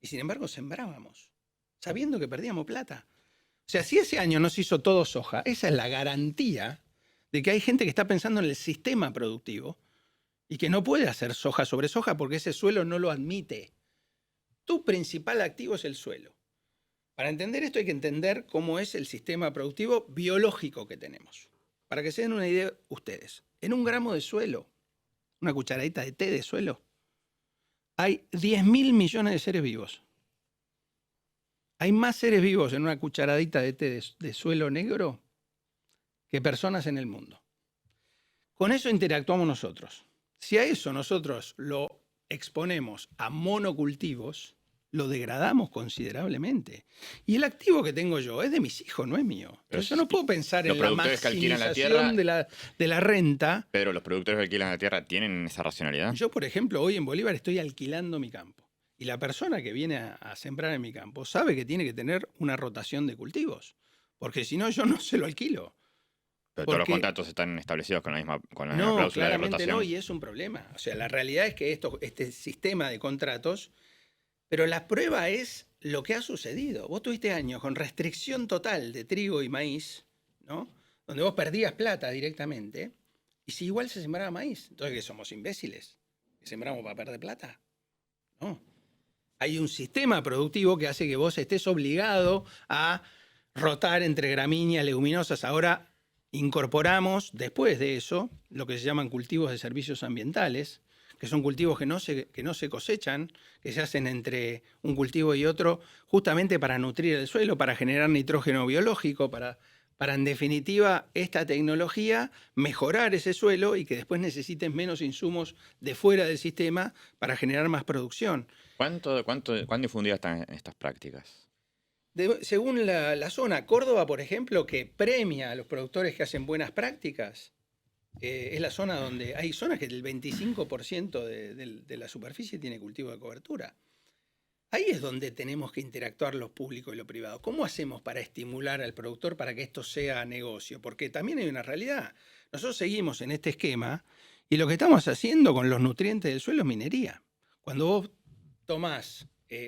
Y sin embargo sembrábamos, sabiendo que perdíamos plata. O sea, si ese año no se hizo todo soja, esa es la garantía de que hay gente que está pensando en el sistema productivo y que no puede hacer soja sobre soja porque ese suelo no lo admite. Tu principal activo es el suelo. Para entender esto hay que entender cómo es el sistema productivo biológico que tenemos. Para que se den una idea ustedes, en 1 gramo de suelo, una cucharadita de té de suelo, hay 10.000 millones de seres vivos. Hay más seres vivos en una cucharadita de té de suelo negro que personas en el mundo. Con eso interactuamos nosotros. Si a eso nosotros lo exponemos a monocultivos, lo degradamos considerablemente. Y el activo que tengo yo es de mis hijos, no es mío. Entonces yo no puedo pensar en la maximización de la renta. Pero los productores que alquilan la tierra tienen esa racionalidad. Yo, por ejemplo, hoy en Bolívar estoy alquilando mi campo. Y la persona que viene a sembrar en mi campo sabe que tiene que tener una rotación de cultivos. Porque si no, yo no se lo alquilo. Pero todos los contratos están establecidos con la misma cláusula de claramente rotación. No, y es un problema. O sea, la realidad es que este sistema de contratos, pero la prueba es lo que ha sucedido. Vos tuviste años con restricción total de trigo y maíz, ¿no? Donde vos perdías plata directamente, y si igual se sembraba maíz, entonces ¿qué somos imbéciles? ¿Que sembramos para perder plata? No. Hay un sistema productivo que hace que vos estés obligado a rotar entre gramíneas, leguminosas. Ahora incorporamos, después de eso, lo que se llaman cultivos de servicios ambientales, que son cultivos que no se cosechan, que se hacen entre un cultivo y otro, justamente para nutrir el suelo, para generar nitrógeno biológico, para en definitiva esta tecnología mejorar ese suelo y que después necesites menos insumos de fuera del sistema para generar más producción. ¿Cuán difundidas están estas prácticas? Según la zona, Córdoba, por ejemplo, que premia a los productores que hacen buenas prácticas, es la zona donde hay zonas que el 25% de la superficie tiene cultivo de cobertura. Ahí es donde tenemos que interactuar lo público y lo privado. ¿Cómo hacemos para estimular al productor para que esto sea negocio? Porque también hay una realidad. Nosotros seguimos en este esquema y lo que estamos haciendo con los nutrientes del suelo es minería. Cuando vos tomás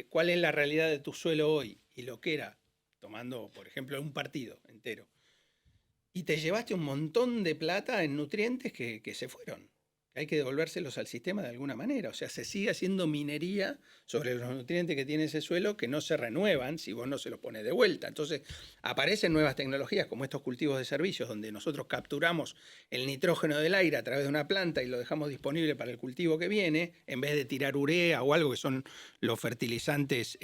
cuál es la realidad de tu suelo hoy y lo que era, tomando, por ejemplo, un partido entero, y te llevaste un montón de plata en nutrientes que se fueron. Hay que devolvérselos al sistema de alguna manera. O sea, se sigue haciendo minería sobre los nutrientes que tiene ese suelo que no se renuevan si vos no se los pones de vuelta. Entonces, aparecen nuevas tecnologías como estos cultivos de servicios, donde nosotros capturamos el nitrógeno del aire a través de una planta y lo dejamos disponible para el cultivo que viene, en vez de tirar urea o algo que son los fertilizantes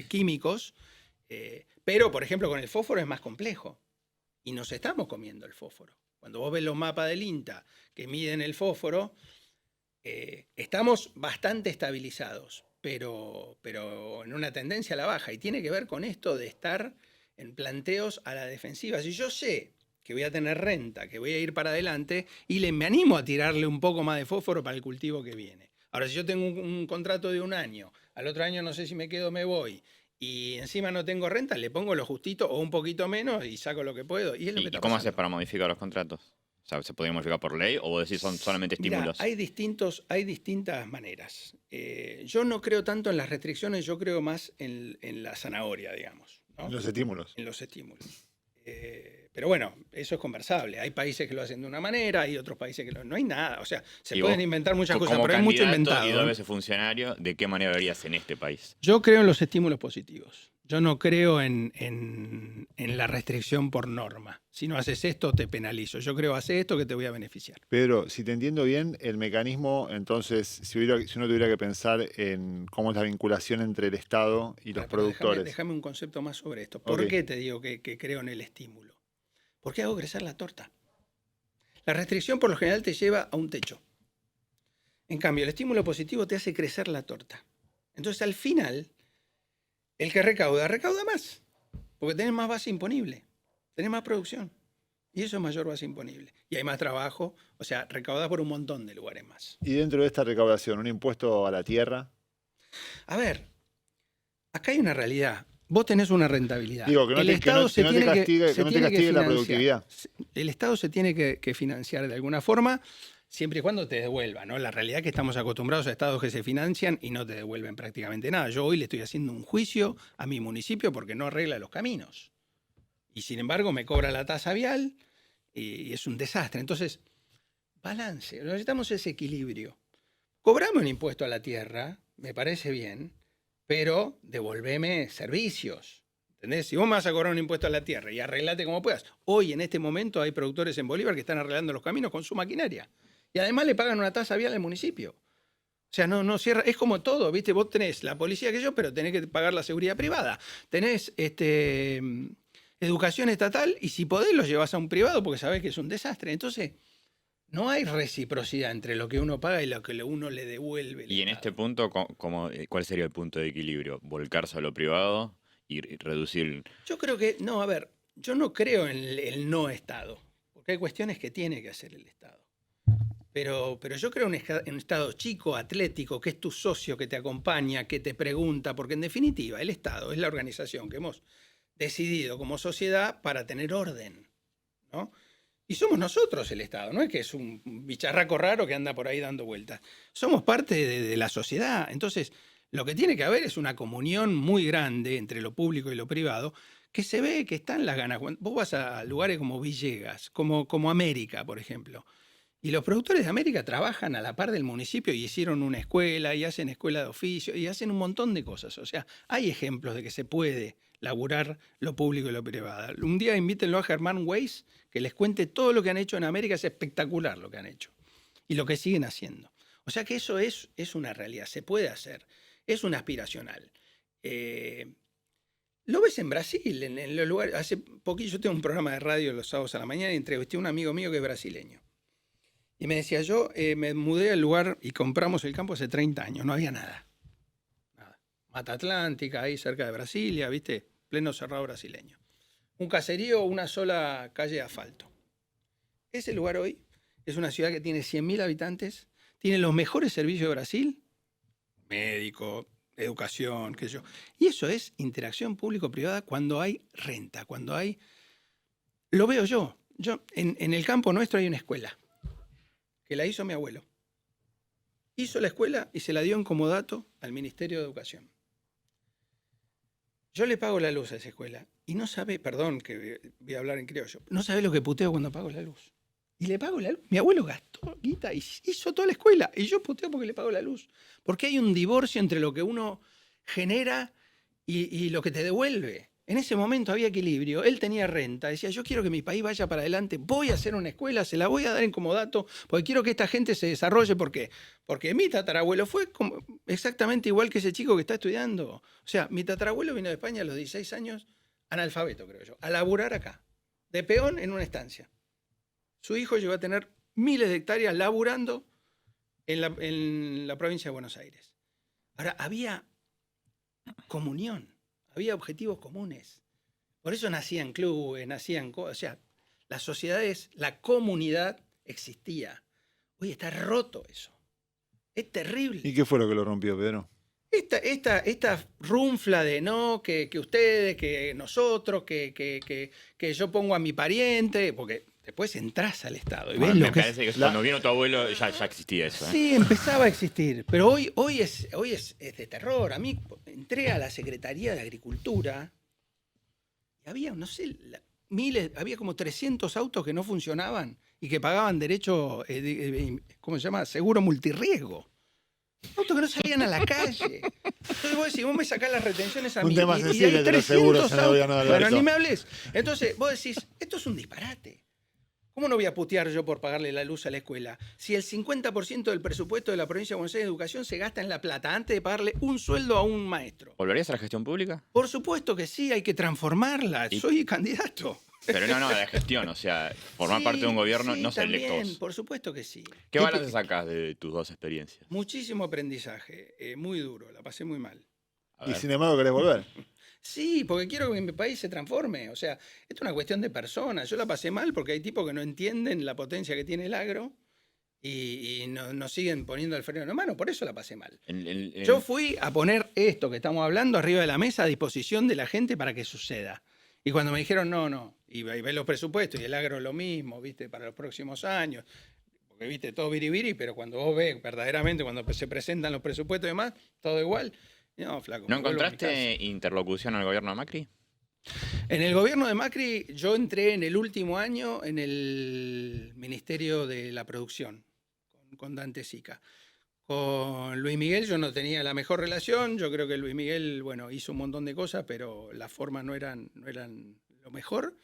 químicos. Pero, por ejemplo, con el fósforo es más complejo. Y nos estamos comiendo el fósforo. Cuando vos ves los mapas del INTA que miden el fósforo, estamos bastante estabilizados, pero en una tendencia a la baja. Y tiene que ver con esto de estar en planteos a la defensiva. Si yo sé que voy a tener renta, que voy a ir para adelante, y me animo a tirarle un poco más de fósforo para el cultivo que viene. Ahora, si yo tengo un contrato de un año, al otro año no sé si me quedo o me voy, y encima no tengo renta, le pongo lo justito o un poquito menos y saco lo que puedo. Y es lo que está cómo pasando. haces para modificar los contratos? O sea, ¿se podría modificar por ley o vos decís son solamente estímulos? Mirá, hay distintas maneras. Yo no creo tanto en las restricciones, yo creo más en la zanahoria, digamos, ¿no? En los estímulos. En los estímulos. Pero bueno, eso es conversable. Hay países que lo hacen de una manera, hay otros países que no hay nada. O sea, se pueden inventar muchas cosas, pero hay mucho inventado. Y 2 veces funcionario, ¿de qué manera verías en este país? Yo creo en los estímulos positivos. Yo no creo en la restricción por norma. Si no haces esto, te penalizo. Yo creo, hace esto que te voy a beneficiar. Pedro, si te entiendo bien, el mecanismo, entonces, si uno tuviera que pensar en cómo es la vinculación entre el Estado y los productores. Déjame un concepto más sobre esto. ¿Por qué te digo que creo en el estímulo? Porque hago crecer la torta. La restricción por lo general te lleva a un techo. En cambio, el estímulo positivo te hace crecer la torta. Entonces, al final, el que recauda más. Porque tenés más base imponible. Tenés más producción. Y eso es mayor base imponible. Y hay más trabajo. O sea, recaudás por un montón de lugares más. Y dentro de esta recaudación, ¿un impuesto a la tierra? A ver, acá hay una realidad. Vos tenés una rentabilidad. Digo, que no te castigue la productividad. El Estado se tiene que financiar de alguna forma, siempre y cuando te devuelva, ¿no? La realidad es que estamos acostumbrados a estados que se financian y no te devuelven prácticamente nada. Yo hoy le estoy haciendo un juicio a mi municipio porque no arregla los caminos. Y sin embargo me cobra la tasa vial y es un desastre. Entonces, balance. Necesitamos ese equilibrio. Cobramos un impuesto a la tierra, me parece bien, pero devolveme servicios. ¿Entendés? Si vos me vas a cobrar un impuesto a la tierra y arreglate como puedas. Hoy, en este momento, hay productores en Bolívar que están arreglando los caminos con su maquinaria. Y además le pagan una tasa vial al municipio. O sea, no cierra. Es como todo, ¿viste? Vos tenés la policía pero tenés que pagar la seguridad privada. Tenés educación estatal y si podés los llevas a un privado porque sabés que es un desastre. Entonces, no hay reciprocidad entre lo que uno paga y lo que uno le devuelve. Y en este punto, ¿cuál sería el punto de equilibrio? ¿Volcarse a lo privado y reducir? Yo creo que, yo no creo en el no Estado, porque hay cuestiones que tiene que hacer el Estado. Pero yo creo en un Estado chico, atlético, que es tu socio, que te acompaña, que te pregunta, porque en definitiva el Estado es la organización que hemos decidido como sociedad para tener orden, ¿no? Y somos nosotros el Estado, no es que es un bicharraco raro que anda por ahí dando vueltas. Somos parte de la sociedad. Entonces, lo que tiene que haber es una comunión muy grande entre lo público y lo privado, que se ve que están las ganas. Vos vas a lugares como Villegas, como América, por ejemplo, y los productores de América trabajan a la par del municipio y hicieron una escuela y hacen escuela de oficio y hacen un montón de cosas. O sea, hay ejemplos de que se puede laburar lo público y lo privado. Un día invítenlo a Germán Weiss, que les cuente todo lo que han hecho en América. Es espectacular lo que han hecho y lo que siguen haciendo. O sea que eso es una realidad, se puede hacer, es un aspiracional. Lo ves en Brasil, en los lugares. Hace poquito yo tengo un programa de radio los sábados a la mañana y entrevisté a un amigo mío que es brasileño. Y me decía, yo me mudé al lugar y compramos el campo hace 30 años, no había nada. Mata Atlántica, ahí cerca de Brasilia, ¿viste? Pleno cerrado brasileño. Un caserío, una sola calle de asfalto. Ese lugar hoy es una ciudad que tiene 100.000 habitantes, tiene los mejores servicios de Brasil, médico, educación, qué sé yo. Y eso es interacción público-privada cuando hay renta, cuando hay... Lo veo yo. En el campo nuestro hay una escuela que la hizo mi abuelo. hizo la escuela y se la dio en comodato al Ministerio de Educación. Yo le pago la luz a esa escuela y no sabe, perdón que voy a hablar en criollo, no sabe lo que puteo cuando pago la luz. Y le pago la luz. Mi abuelo gastó guita y hizo toda la escuela. Y yo puteo porque le pago la luz. Porque hay un divorcio entre lo que uno genera y lo que te devuelve. En ese momento había equilibrio. Él tenía renta. Decía, yo quiero que mi país vaya para adelante. Voy a hacer una escuela, se la voy a dar en comodato, porque quiero que esta gente se desarrolle. ¿Por qué? Porque mi tatarabuelo fue exactamente igual que ese chico que está estudiando. O sea, mi tatarabuelo vino de España a los 16 años, analfabeto, creo yo, a laburar acá, de peón en una estancia. Su hijo llegó a tener miles de hectáreas laburando en la provincia de Buenos Aires. Ahora, había comunión, había objetivos comunes. Por eso nacían clubes, nacían cosas. O sea, las sociedades, la comunidad existía. Hoy está roto eso. Es terrible. ¿Y qué fue lo que lo rompió, Pedro? Esta runfla de no, que ustedes, que nosotros, que yo pongo a mi pariente, porque después entras al Estado y ves Me lo que parece que cuando vino tu abuelo ya existía eso. Sí, empezaba a existir, pero hoy es de terror. A mí entré a la Secretaría de Agricultura y había, no sé, miles, había como 300 autos que no funcionaban y que pagaban derecho, ¿cómo se llama? Seguro multirriesgo. Autos que no salían a la calle. Entonces vos decís, vos me sacás las retenciones a mí. Un tema y sensible hay de los seguros en el 300 gobierno de Bueno, Alberto. ni me hables. Entonces vos decís, esto es un disparate. ¿Cómo no voy a putear yo por pagarle la luz a la escuela? Si el 50% del presupuesto de la provincia de Buenos Aires de educación se gasta en La Plata antes de pagarle un sueldo a un maestro. ¿Volverías a la gestión pública? Por supuesto que sí, hay que transformarla. Soy candidato. Pero no, de la gestión, o sea, formar parte de un gobierno, Sí, no ser también, electos. por supuesto que sí. ¿Qué balance sacás de tus dos experiencias? Muchísimo aprendizaje, muy duro, la pasé muy mal. A Y ver. sin embargo querés volver. Sí, porque quiero que mi país se transforme. O sea, esto es una cuestión de personas. Yo la pasé mal porque hay tipos que no entienden la potencia que tiene el agro y no siguen poniendo el freno en la mano. Por eso la pasé mal. Yo fui a poner esto que estamos hablando arriba de la mesa a disposición de la gente para que suceda. Y cuando me dijeron no, y ves los presupuestos y el agro lo mismo, ¿viste? Para los próximos años. Porque, ¿viste? Todo biribiri, pero cuando vos ves verdaderamente, cuando se presentan los presupuestos y demás, todo igual. No, flaco. ¿No me vuelvo a mi encontraste interlocución al gobierno de Macri? En el gobierno de Macri, yo entré en el último año en el Ministerio de la Producción, con Dante Sica. Con Luis Miguel yo no tenía la mejor relación. Yo creo que Luis Miguel, bueno, hizo un montón de cosas, pero las formas no eran lo mejor.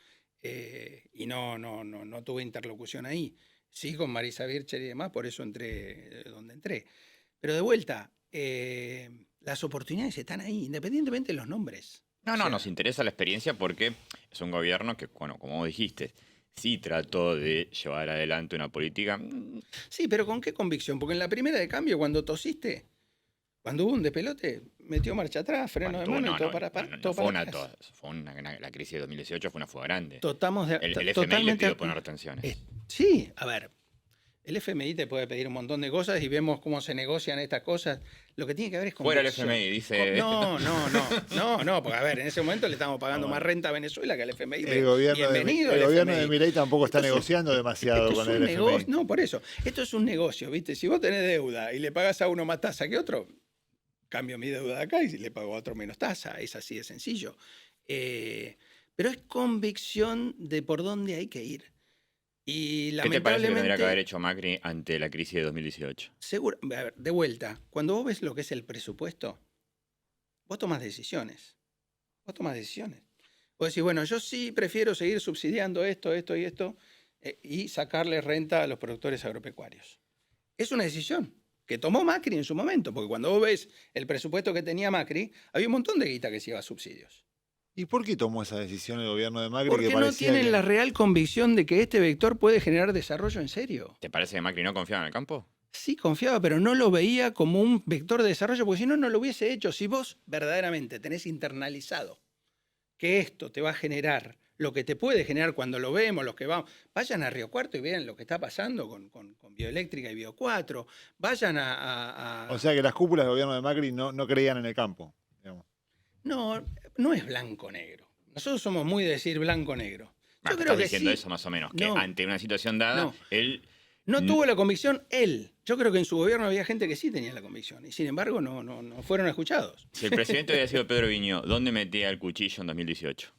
Y no tuve interlocución ahí. Sí, con Marisa Bircher y demás, por eso entré donde entré. Pero de vuelta, las oportunidades están ahí, independientemente de los nombres. No, O sea, nos interesa la experiencia porque es un gobierno que, bueno, como vos dijiste, sí trató de llevar adelante una política. Sí, pero ¿con qué convicción? Porque en la primera de cambio, cuando tosiste, cuando hubo un despelote, metió marcha atrás, freno de mano y todo para no fue atrás. la crisis de 2018 fue una fuga grande. El El FMI le pidió poner retenciones. Sí, a ver, el FMI te puede pedir un montón de cosas y vemos cómo se negocian estas cosas. Lo que tiene que ver es Fuera el convicción. FMI, dice. No, porque a ver, en ese momento le estamos pagando No, más renta a Venezuela que al FMI. El gobierno Bienvenido el al gobierno FMI. de Milei tampoco está Esto es- negociando demasiado Esto con es el un FMI. negocio. No, por eso. Esto es un negocio, ¿viste? Si vos tenés deuda y le pagás a uno más tasa que otro, cambio mi deuda de acá y le pago a otro menos tasa. Es así de sencillo. Pero es convicción de por dónde hay que ir. Y ¿Qué te parece que tendría que haber lamentablemente, hecho Macri ante la crisis de 2018? seguro, a ver, de vuelta, cuando vos ves lo que es el presupuesto, vos tomás decisiones. Vos decís, bueno, yo sí prefiero seguir subsidiando esto y esto, y sacarle renta a los productores agropecuarios. Es una decisión que tomó Macri en su momento, porque cuando vos ves el presupuesto que tenía Macri, había un montón de guita que se iba a subsidios. ¿Y por qué tomó esa decisión el gobierno de Macri? Porque que no parecía tienen que- la real convicción de que este vector puede generar desarrollo en serio. ¿Te parece que Macri no confiaba en el campo? Sí confiaba, pero no lo veía como un vector de desarrollo, porque si no, no lo hubiese hecho. Si vos verdaderamente tenés internalizado que esto te va a generar lo que te puede generar cuando lo vemos, los que vamos, vayan a Río Cuarto y vean lo que está pasando con Bioeléctrica y Bio 4, vayan a... O sea que las cúpulas del gobierno de Macri no creían en el campo. Digamos. No es blanco-negro. Nosotros somos muy de decir blanco-negro. Yo creo Estás que diciendo sí. eso más o menos, que No. ante una situación dada, No. él No tuvo la convicción él. Yo creo que en su gobierno había gente que sí tenía la convicción y sin embargo no fueron escuchados. Si el presidente hubiera sido Pedro Viñó, ¿dónde metía el cuchillo en 2018?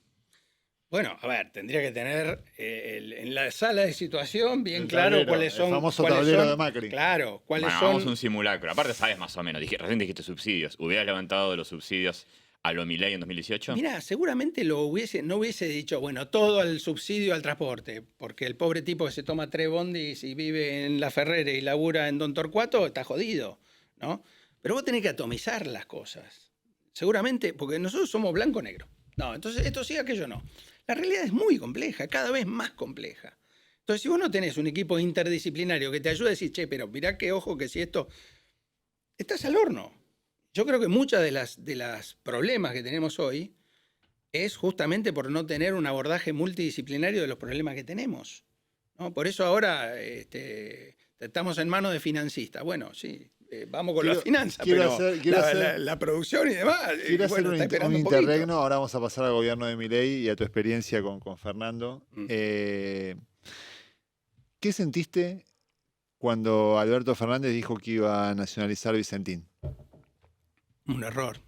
Bueno, a ver, tendría que tener en la sala de situación bien El claro tablero, cuáles son. el famoso cuáles tablero son- de Macri. Claro, cuáles Bueno, son. hagamos un simulacro. Aparte sabes más o menos. Recién dijiste subsidios. ¿Hubieras levantado los subsidios a lo Milei en 2018? Mira, seguramente no hubiese dicho, bueno, todo al subsidio al transporte, porque el pobre tipo que se toma 3 bondis y vive en La Ferrere y labura en Don Torcuato está jodido, ¿no? Pero vos tenés que atomizar las cosas. Seguramente, porque nosotros somos blanco-negro. No, entonces esto sí, aquello no. La realidad es muy compleja, cada vez más compleja. Entonces, si vos no tenés un equipo interdisciplinario que te ayude a decir, che, pero mirá que ojo que si esto... Estás al horno. Yo creo que muchas de las problemas que tenemos hoy es justamente por no tener un abordaje multidisciplinario de los problemas que tenemos, ¿no? Por eso ahora estamos en manos de financistas. Bueno, sí, vamos con las finanzas, pero la producción y demás. Quiero hacer está un esperando un poquito. interregno. Ahora vamos a pasar al gobierno de Milei y a tu experiencia con Fernando. ¿Qué sentiste cuando Alberto Fernández dijo que iba a nacionalizar Vicentín? Un error.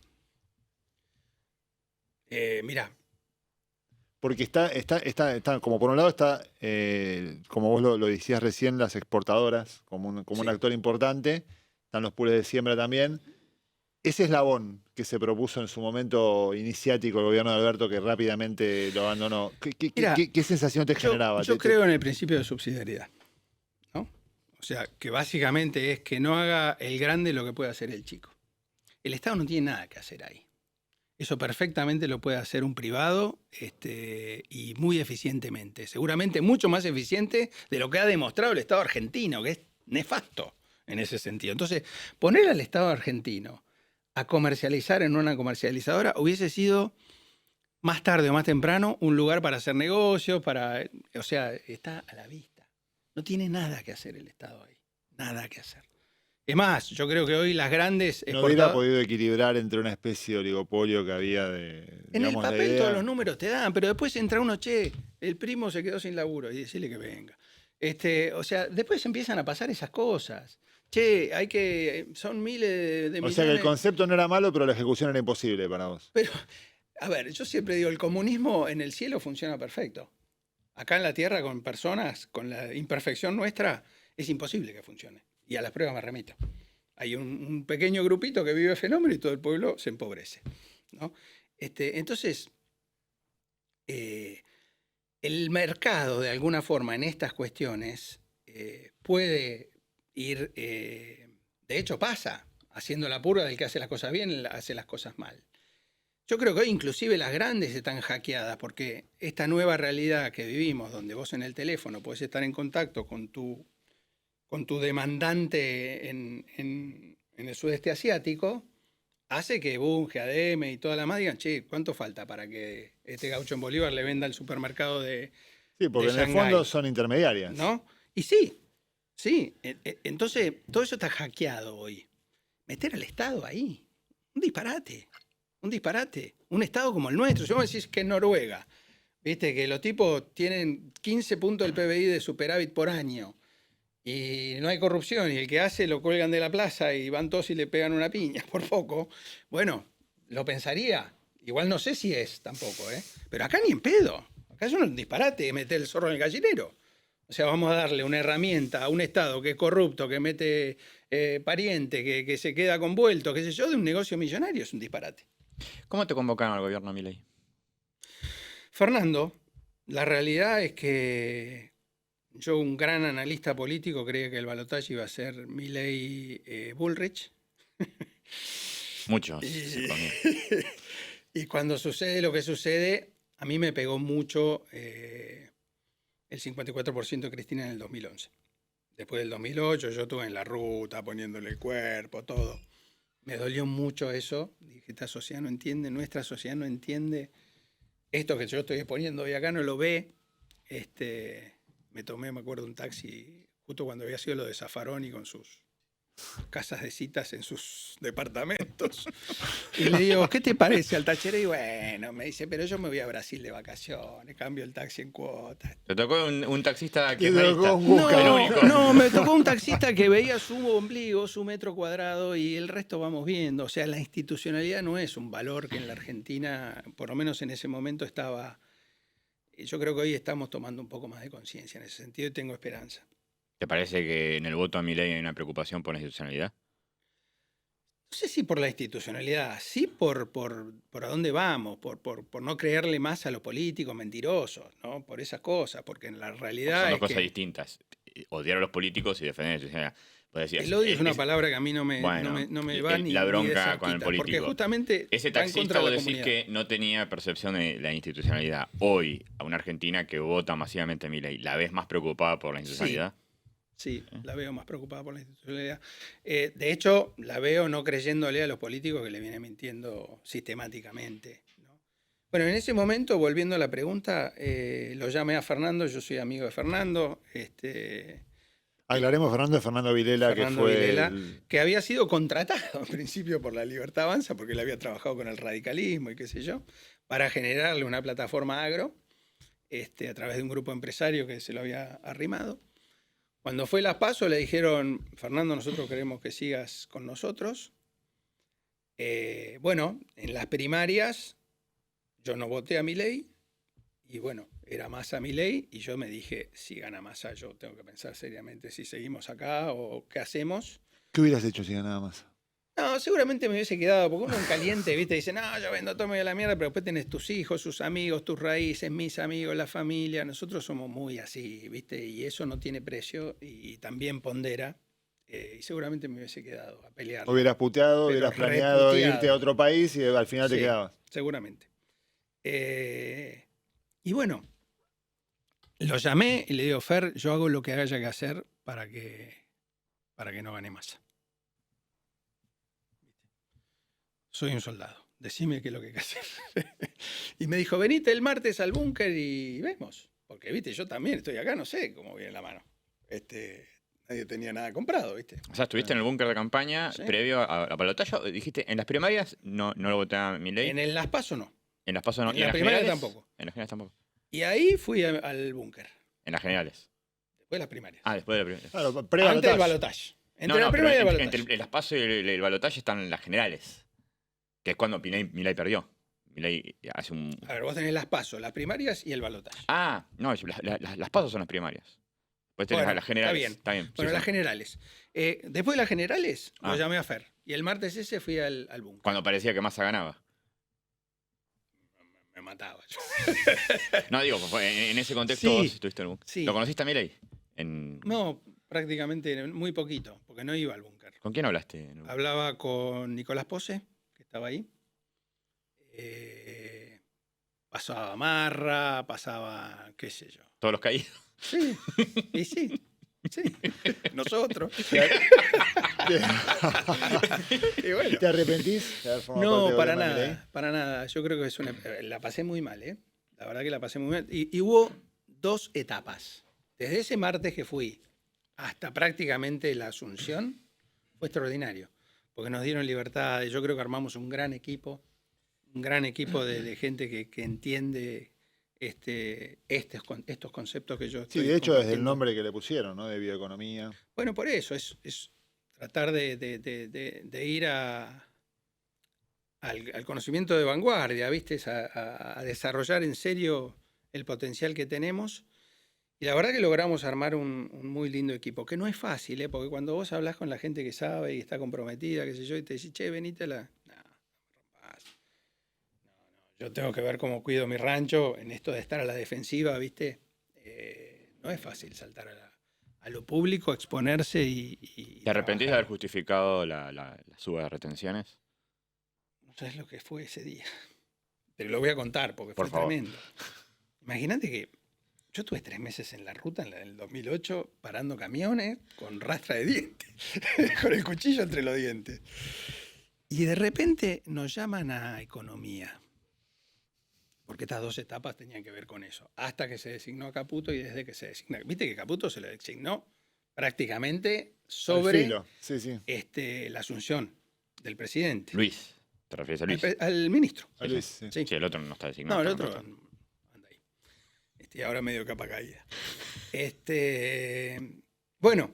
Mirá, Porque está, como por un lado está, como vos lo decías recién, las exportadoras, como un Sí. actor importante. Están los pools de siembra también. Ese eslabón que se propuso en su momento iniciático el gobierno de Alberto, que rápidamente lo abandonó, Mirá, ¿qué sensación te generaba? Yo creo en el principio de subsidiariedad, ¿no? O sea, que básicamente es que no haga el grande lo que puede hacer el chico. El Estado no tiene nada que hacer ahí. Eso perfectamente lo puede hacer un privado y muy eficientemente. Seguramente mucho más eficiente de lo que ha demostrado el Estado argentino, que es nefasto en ese sentido. Entonces, poner al Estado argentino a comercializar en una comercializadora hubiese sido más tarde o más temprano un lugar para hacer negocios, o sea, está a la vista. No tiene nada que hacer el Estado ahí. Nada que hacer. Es más, yo creo que hoy las grandes No hubiera exportadoras... podido equilibrar entre una especie de oligopolio que había de... En el digamos, la papel idea. todos los números te dan, pero después entra uno, che, el primo se quedó sin laburo y decirle que venga. O sea, después empiezan a pasar esas cosas. Che, son miles de O millones. sea que el concepto no era malo, pero la ejecución era imposible para vos. Pero, a ver, yo siempre digo, el comunismo en el cielo funciona perfecto. Acá en la tierra, con personas, con la imperfección nuestra, es imposible que funcione. Y a las pruebas me remito. Hay un pequeño grupito que vive fenómeno y todo el pueblo se empobrece, ¿no? Entonces, el mercado, de alguna forma, en estas cuestiones, puede ir, de hecho pasa, haciendo la purga del que hace las cosas bien, hace las cosas mal. Yo creo que hoy inclusive las grandes están hackeadas, porque esta nueva realidad que vivimos, donde vos en el teléfono podés estar en contacto con tu demandante en el sudeste asiático, hace que Bunge, ADM y toda la más digan, che, ¿cuánto falta para que este gaucho en Bolívar le venda al supermercado de Sí, porque en el Shanghái, fondo son intermediarias. ¿no? Y sí. Entonces, todo eso está hackeado hoy. Meter al Estado ahí, un disparate. Un Estado como el nuestro. Si vos decís que es Noruega, viste, que los tipos tienen 15 puntos del PBI de superávit por año, y no hay corrupción, y el que hace lo cuelgan de la plaza y van todos y le pegan una piña por poco, bueno, lo pensaría. Igual no sé si es tampoco, ¿eh? Pero acá ni en pedo. Acá es un disparate meter el zorro en el gallinero. O sea, vamos a darle una herramienta a un Estado que es corrupto, que mete pariente, que se queda convuelto, qué sé yo, de un negocio millonario. Es un disparate. ¿Cómo te convocaron al gobierno, Milei? Fernando, la realidad es que yo, un gran analista político, creía que el balotaje iba a ser Milei-Bullrich. Muchos. se comían. Y cuando sucede lo que sucede, a mí me pegó mucho el 54% de Cristina en el 2011. Después del 2008 yo estuve en la ruta poniéndole el cuerpo, todo. Me dolió mucho eso. Dije, esta sociedad no entiende, nuestra sociedad no entiende. Esto que yo estoy exponiendo hoy acá no lo ve. Me tomé, me acuerdo, un taxi justo cuando había sido lo de Zaffaroni con sus casas de citas en sus departamentos. Y le digo, ¿qué te parece al tachero? Y bueno, me dice, pero yo me voy a Brasil de vacaciones, cambio el taxi en cuotas. Te tocó un taxista Te tocó kirchnerista. un Busca, el No, único. no, me tocó un taxista que veía su ombligo, su metro cuadrado y el resto vamos viendo. O sea, la institucionalidad no es un valor que en la Argentina, por lo menos en ese momento estaba. Yo creo que hoy estamos tomando un poco más de conciencia en ese sentido y tengo esperanza. ¿Te parece que en el voto a Milei hay una preocupación por la institucionalidad? No sé si por la institucionalidad, sí por a dónde vamos, por no creerle más a los políticos mentirosos, ¿no? Por esas cosas, porque en la Porque realidad son dos es cosas que distintas. Odiar a los políticos y defender la institucionalidad. Vos decías, el odio es una ese- palabra que a mí no me bueno, va ni la ni de bronca con el cerquita, porque político. justamente Ese va en taxista, contra de vos la decís comunidad. que no tenía percepción de la institucionalidad. Hoy, a una Argentina que vota masivamente a Milei, ¿la ves más preocupada por la institucionalidad? Sí, la veo más preocupada por la institucionalidad. De hecho, la veo no creyéndole a los políticos que le vienen mintiendo sistemáticamente, ¿no? Bueno, en ese momento, volviendo a la pregunta, lo llamé a Fernando, yo soy amigo de Fernando, Aclaremos, Fernando Vilela, Fernando que fue Vilela, que había sido contratado en principio por la Libertad Avanza, porque él había trabajado con el radicalismo y qué sé yo, para generarle una plataforma agro, a través de un grupo empresario que se lo había arrimado. Cuando fue las PASO le dijeron, Fernando, nosotros queremos que sigas con nosotros. Bueno, en las primarias yo no voté a Milei y bueno, era Massa Milei y yo me dije, si gana Massa yo tengo que pensar seriamente si seguimos acá o qué hacemos. ¿Qué hubieras hecho si ganaba más? No, seguramente me hubiese quedado, porque uno en caliente, ¿viste? Dice, no, yo vendo todo medio de la mierda, pero después tenés tus hijos, sus amigos, tus raíces, mis amigos, la familia. Nosotros somos muy así, ¿viste? Y eso no tiene precio y también pondera. Y seguramente me hubiese quedado a pelear. Hubieras puteado, Pero hubieras planeado reputeado. irte a otro país y al final te Sí, quedabas. seguramente. Y bueno, lo llamé y le digo, Fer, yo hago lo que haya que hacer para que no gane Massa. Soy un soldado, decime qué es lo que hay que hacer. Y me dijo, venite el martes al búnker y vemos. Porque, viste, yo también estoy acá, no sé cómo viene la mano. Nadie tenía nada comprado, viste. O sea, estuviste en el búnker de campaña Sí. previo a balotaje. Dijiste, en las primarias no lo voté a Milei. En el Las Paso no. En las PASO no. en ¿Y las las primarias generales? tampoco. En las generales tampoco. Y ahí fui al búnker, En las generales. después de las primarias. Ah, después de la primera. Claro, Antes del pre-balotaje. balotaje. Entre No, la pero primaria y el entre balotaje. las PASO y el balotaje están las generales. Que es cuando Milei perdió. Milei hace un... A ver, vos tenés las PASO, las primarias y el balotaje. Ah, no, las PASO son las primarias. Después tenés Bueno, a las generales. está bien. Bueno, sí, las sí. generales. Después de las generales, Ah. lo llamé a Fer. Y el martes ese fui al búnker. Cuando parecía que Massa ganaba. Me mataba yo. No, digo, en ese contexto Sí, vos estuviste en el búnker. sí. ¿Lo conociste a Milei? En... No, prácticamente muy poquito, porque no iba al búnker. ¿Con quién hablaste? en el búnker? Hablaba con Nicolás Pose, que estaba ahí. Pasaba Marra, pasaba, qué sé yo. Todos los caídos. Sí, y sí, sí. Nosotros. Y bueno. ¿Te arrepentís de haber formado parte No, del para gobierno de nada, para nada. Yo creo que la pasé muy mal, ¿eh? La verdad que la pasé muy mal. Y hubo 2 etapas. Desde ese martes que fui hasta prácticamente la Asunción, fue extraordinario. Porque nos dieron libertad. Yo creo que armamos un gran equipo de gente que entiende estos conceptos que yo Sí, estoy de hecho, desde el compartiendo. nombre que le pusieron, ¿no? De bioeconomía. Bueno, por eso, es tratar de ir al conocimiento de vanguardia, ¿viste? A desarrollar en serio el potencial que tenemos. Y la verdad que logramos armar un muy lindo equipo, que no es fácil, ¿eh? Porque cuando vos hablas con la gente que sabe y está comprometida, qué sé yo, y te decís, che, venite a la... No, no me rompas. Yo tengo que ver cómo cuido mi rancho en esto de estar a la defensiva, ¿viste? No es fácil saltar a lo público, exponerse y ¿Te arrepentís de trabajar. haber justificado la suba de retenciones? No sabes lo que fue ese día. Pero lo voy a contar porque Por fue favor. tremendo. Imagínate que yo estuve 3 meses en la ruta, en la del 2008, parando camiones con rastra de dientes, con el cuchillo entre los dientes. Y de repente nos llaman a economía. Porque estas 2 etapas tenían que ver con eso. Hasta que se designó a Caputo y desde que se designó. Viste que Caputo se le designó prácticamente Al sobre filo. Sí, sí. la asunción del presidente. Luis. ¿Te refieres a Luis? Al ministro. A Luis, sí. Sí. Sí, el otro no está designado. No, el pero otro no está. anda ahí. Ahora medio capa caída. Bueno,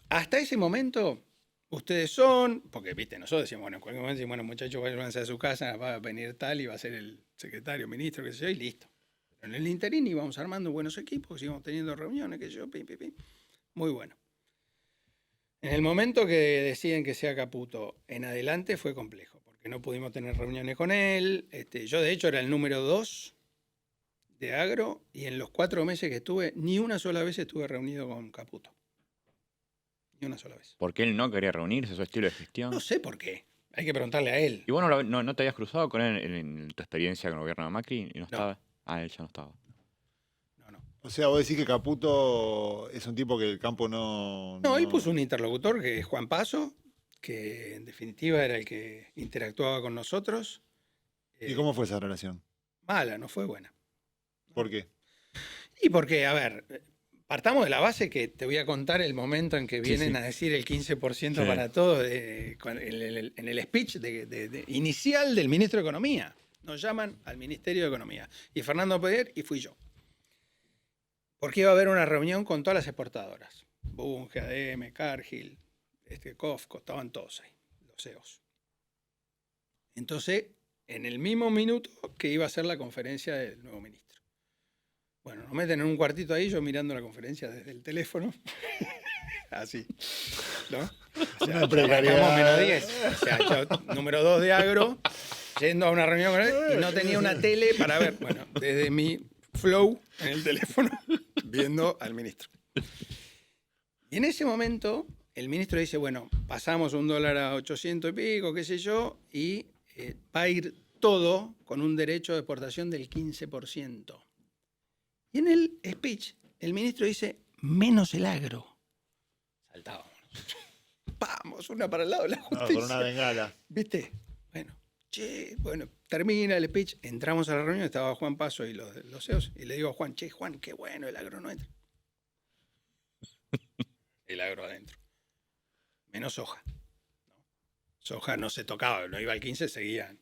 hasta ese momento, ustedes son, porque viste, nosotros decíamos, bueno, en cualquier momento decimos, bueno, muchachos, váyanse a su casa, va a venir tal y va a ser el secretario, ministro, qué sé yo, y listo. Pero en el interín íbamos armando buenos equipos, íbamos teniendo reuniones, qué sé yo, pim, pim, pim. Muy bueno. En el momento que deciden que sea Caputo en adelante fue complejo, porque no pudimos tener reuniones con él. Yo, de hecho, era el número 2 de Agro y en los 4 meses que estuve, ni una sola vez estuve reunido con Caputo. Ni una sola vez. ¿Por qué él no quería reunirse? ¿Su estilo de gestión? No sé por qué. Hay que preguntarle a él. ¿Y vos no te habías cruzado con él en tu experiencia con el gobierno de Macri? ¿Y no estaba? Ah, él ya no estaba. No. O sea, vos decís que Caputo es un tipo que el campo no... No, él puso un interlocutor que es Juan Paso, que en definitiva era el que interactuaba con nosotros. ¿Y cómo fue esa relación? Mala, no fue buena. ¿Por qué? Y porque, a ver, partamos de la base que te voy a contar el momento en que Sí, vienen sí. a decir el 15% Sí. para todo en el speech inicial del ministro de Economía. Nos llaman al Ministerio de Economía. Y Fernando Peder y fui yo. Porque iba a haber una reunión con todas las exportadoras. Bunge, ADM, Cargill, Cofco, estaban todos ahí, los CEOs. Entonces, en el mismo minuto que iba a ser la conferencia del nuevo ministro. Bueno, nos meten en un cuartito ahí, yo mirando la conferencia desde el teléfono. Así. ¿No? O sea, Una precariedad. arrancamos -10. O sea, yo, número 2 de Agro, yendo a una reunión con él y no tenía una tele para ver. Bueno, desde mi flow en el teléfono, viendo al ministro. Y en ese momento, el ministro dice, bueno, pasamos $1 a 800 y pico, qué sé yo, y va a ir todo con un derecho de exportación del 15%. Y en el speech, el ministro dice, menos el agro. Saltábamos. Vamos, una para el lado de la No, justicia. con una bengala. ¿Viste? Bueno, termina el speech, entramos a la reunión, estaba Juan Paso y los CEOs, y le digo a Juan, Juan, qué bueno, el agro no entra. El agro adentro. Menos soja. Soja no se tocaba, no iba al 15, seguían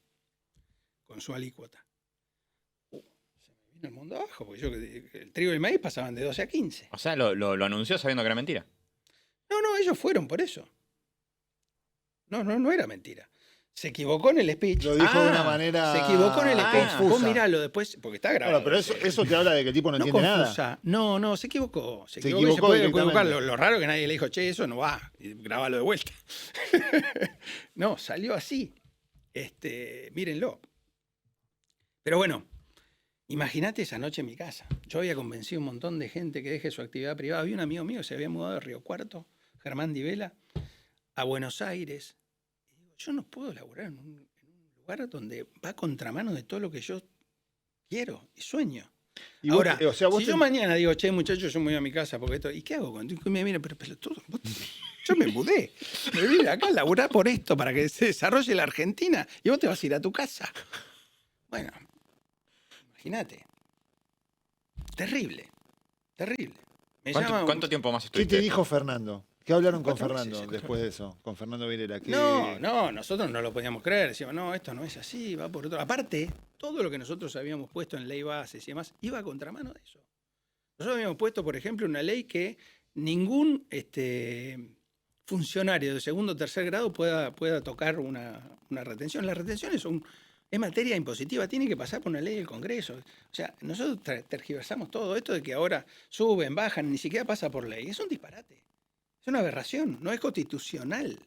con su alícuota. Se me vino el mundo abajo, porque el trigo y el maíz pasaban de 12 a 15. O sea, lo anunció sabiendo que era mentira. No, ellos fueron por eso. No era mentira. Se equivocó en el speech. Lo dijo de una manera Se equivocó en el speech. confusa. Vos miralo después, porque está grabado. Bueno, pero eso te habla de que el tipo no entiende nada. confusa. No, se equivocó. Se equivocó equivocó y se puede directamente. equivocar. Lo raro es que nadie le dijo, che, eso no va. Y grabalo de vuelta. No, salió así. Mírenlo. Pero bueno, imagínate esa noche en mi casa. Yo había convencido a un montón de gente que deje su actividad privada. Había un amigo mío que se había mudado de Río Cuarto, Germán Di Vela, a Buenos Aires. Y digo, yo no puedo laburar en un lugar donde va a contramano de todo lo que yo quiero y sueño. Y vos- Ahora, o sea, vos si yo mañana digo, che, muchachos, yo me voy a mi casa porque esto, ¿y qué hago? Cuando me mira, pero pelotudo, yo me mudé. Me vine acá a laburar por esto, para que se desarrolle la Argentina, y vos te vas a ir a tu casa. Bueno, imagínate. Terrible. Me llama ¿Cuánto tiempo más ¿Qué estuviste? te dijo Fernando? ¿Qué hablaron con 4 meses, Fernando 4 después de eso? Con Fernando Vilera. ¿Qué- No, nosotros no lo podíamos creer. Decíamos, no, esto no es así, va por otro. Aparte, todo lo que nosotros habíamos puesto en ley bases y demás, iba a contramano de eso. Nosotros habíamos puesto, por ejemplo, una ley que ningún funcionario de segundo o tercer grado pueda tocar una retención. Las retenciones es materia impositiva, tiene que pasar por una ley del Congreso. O sea, nosotros tergiversamos todo esto de que ahora suben, bajan, ni siquiera pasa por ley. Es un disparate. Es una aberración, no es constitucional.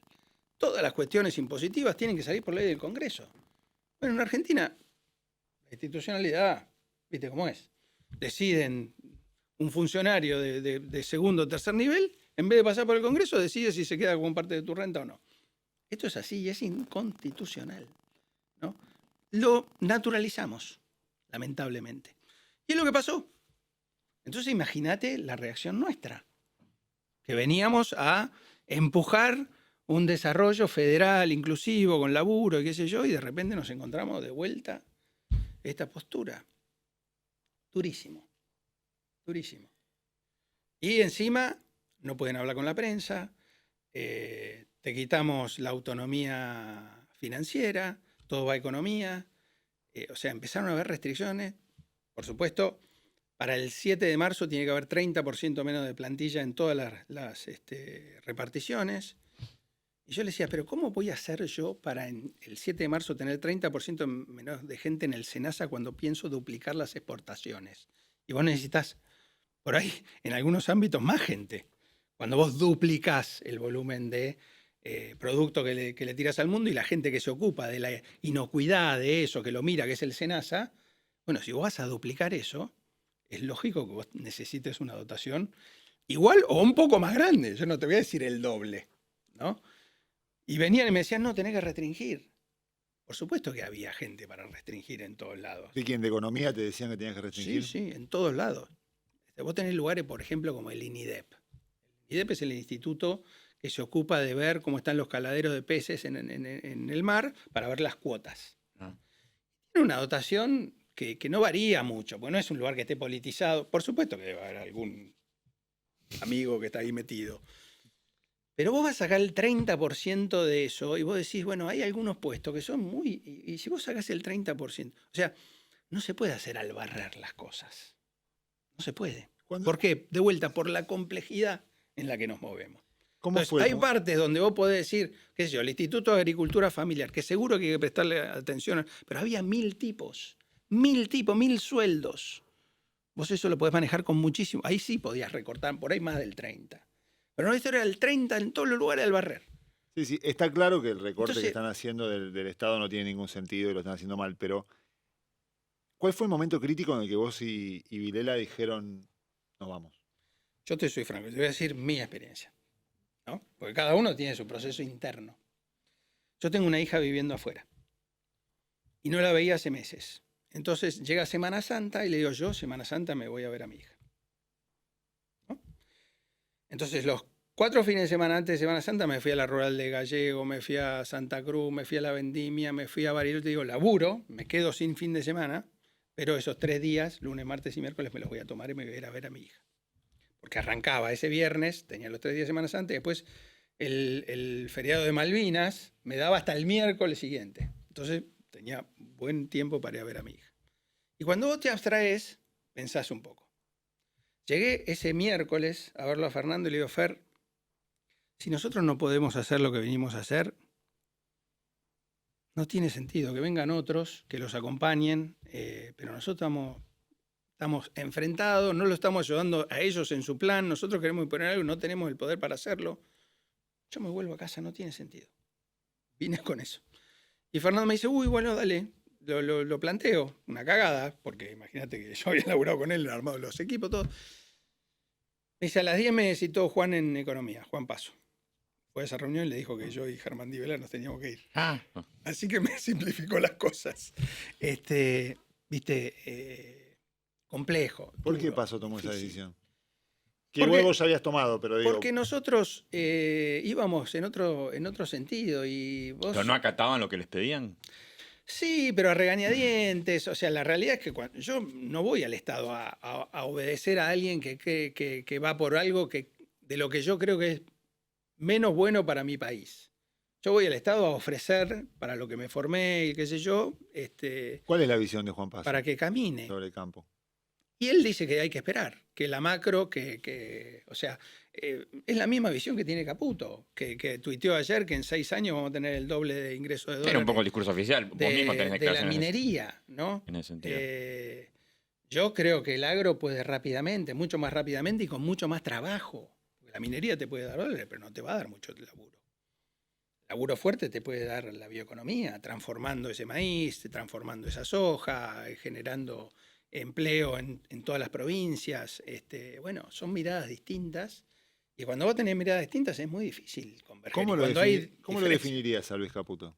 Todas las cuestiones impositivas tienen que salir por ley del Congreso. Bueno, en Argentina, la institucionalidad, ¿viste cómo es? Deciden un funcionario de segundo o tercer nivel, en vez de pasar por el Congreso, decide si se queda con parte de tu renta o no. Esto es así y es inconstitucional, ¿no? Lo naturalizamos, lamentablemente. Y es lo que pasó. Entonces imagínate la reacción nuestra, que veníamos a empujar un desarrollo federal inclusivo, con laburo y qué sé yo, y de repente nos encontramos de vuelta esta postura. Durísimo. Y encima no pueden hablar con la prensa, te quitamos la autonomía financiera, todo va a economía. O sea, empezaron a haber restricciones. Por supuesto, para el 7 de marzo tiene que haber 30% menos de plantilla en todas las reparticiones. Y yo le decía, pero ¿cómo voy a hacer yo para el 7 de marzo tener 30% menos de gente en el SENASA cuando pienso duplicar las exportaciones? Y vos necesitas, por ahí, en algunos ámbitos, más gente. Cuando vos duplicás el volumen de producto que le tiras al mundo y la gente que se ocupa de la inocuidad de eso, que lo mira, que es el SENASA, bueno, si vos vas a duplicar eso, es lógico que vos necesites una dotación igual o un poco más grande. Yo no te voy a decir el doble, ¿no? Y venían y me decían, no, tenés que restringir. Por supuesto que había gente para restringir en todos lados. ¿De quién? ¿De economía te decían que tenías que restringir? Sí, en todos lados. Vos tenés lugares, por ejemplo, como el INIDEP. El INIDEP es el instituto que se ocupa de ver cómo están los caladeros de peces en el mar para ver las cuotas. Tiene una dotación que no varía mucho, porque no es un lugar que esté politizado. Por supuesto que debe haber algún amigo que está ahí metido. Pero vos vas a sacar el 30% de eso y vos decís, bueno, hay algunos puestos que son muy... Y si vos sacás el 30%, o sea, no se puede hacer al barrer las cosas. No se puede. ¿Por qué? De vuelta, por la complejidad en la que nos movemos. Entonces, hay partes donde vos podés decir, qué sé yo, el Instituto de Agricultura Familiar, que seguro que hay que prestarle atención, pero había 1000 tipos, 1000 sueldos. Vos eso lo podés manejar con muchísimo. Ahí sí podías recortar por ahí más del 30%. Pero no, esto era el 30% en todos los lugares del barrer. Sí, está claro que el recorte que están haciendo del Estado no tiene ningún sentido y lo están haciendo mal, pero ¿cuál fue el momento crítico en el que vos y Vilela dijeron, nos vamos? Yo te soy franco, te voy a decir mi experiencia, ¿no? Porque cada uno tiene su proceso interno. Yo tengo una hija viviendo afuera y no la veía hace meses. Entonces llega Semana Santa y le digo, yo Semana Santa me voy a ver a mi hija, ¿no? Entonces los 4 fines de semana antes de Semana Santa me fui a la Rural de Gallego, me fui a Santa Cruz, me fui a La Vendimia, me fui a Bariloche. Digo, laburo, me quedo sin fin de semana, pero esos 3 días, lunes, martes y miércoles, me los voy a tomar y me voy a ir a ver a mi hija. Porque arrancaba ese viernes, tenía los 3 días de Semana Santa, y después el feriado de Malvinas me daba hasta el miércoles siguiente. Entonces tenía buen tiempo para ir a ver a mi hija. Y cuando vos te abstraes, pensás un poco. Llegué ese miércoles a verlo a Fernando y le digo, Fer, si nosotros no podemos hacer lo que venimos a hacer, no tiene sentido que vengan otros, que los acompañen, pero nosotros estamos enfrentados, no lo estamos ayudando a ellos en su plan, nosotros queremos imponer algo y no tenemos el poder para hacerlo. Yo me vuelvo a casa, no tiene sentido. Vine con eso. Y Fernando me dice, uy, bueno, dale, lo planteo, una cagada, porque imagínate que yo había laburado con él, armado los equipos, todo. Me dice, a las 10 me citó Juan en economía, Juan Paso. Fue a esa reunión y le dijo que yo y Germán Di Vela nos teníamos que ir. Así que me simplificó las cosas. Complejo. ¿Por qué Paso tomó esa decisión? ¿Qué huevos habías tomado? Pero digo... Porque nosotros íbamos en otro sentido y vos... ¿Pero no acataban lo que les pedían? Sí, pero a regañadientes. O sea, la realidad es que yo no voy al Estado a obedecer a alguien que va por algo de lo que yo creo que es menos bueno para mi país. Yo voy al Estado a ofrecer para lo que me formé y qué sé yo. ¿Cuál es la visión de Juan Paso? Para que camine. Sobre el campo. Y él dice que hay que esperar, que la macro, o sea, es la misma visión que tiene Caputo, que tuiteó ayer que en 6 años vamos a tener el doble de ingresos de dólares. Era un poco el discurso oficial. Vos mismo tenés de la minería, ¿no? En ese sentido. Yo creo que el agro puede rápidamente, mucho más rápidamente y con mucho más trabajo. Porque la minería te puede dar dólares, pero no te va a dar mucho laburo. El laburo fuerte te puede dar la bioeconomía, transformando ese maíz, transformando esa soja, generando empleo en todas las provincias. Bueno, son miradas distintas. Y cuando vos tenés miradas distintas es muy difícil converger. ¿Cómo lo definirías a Luis Caputo?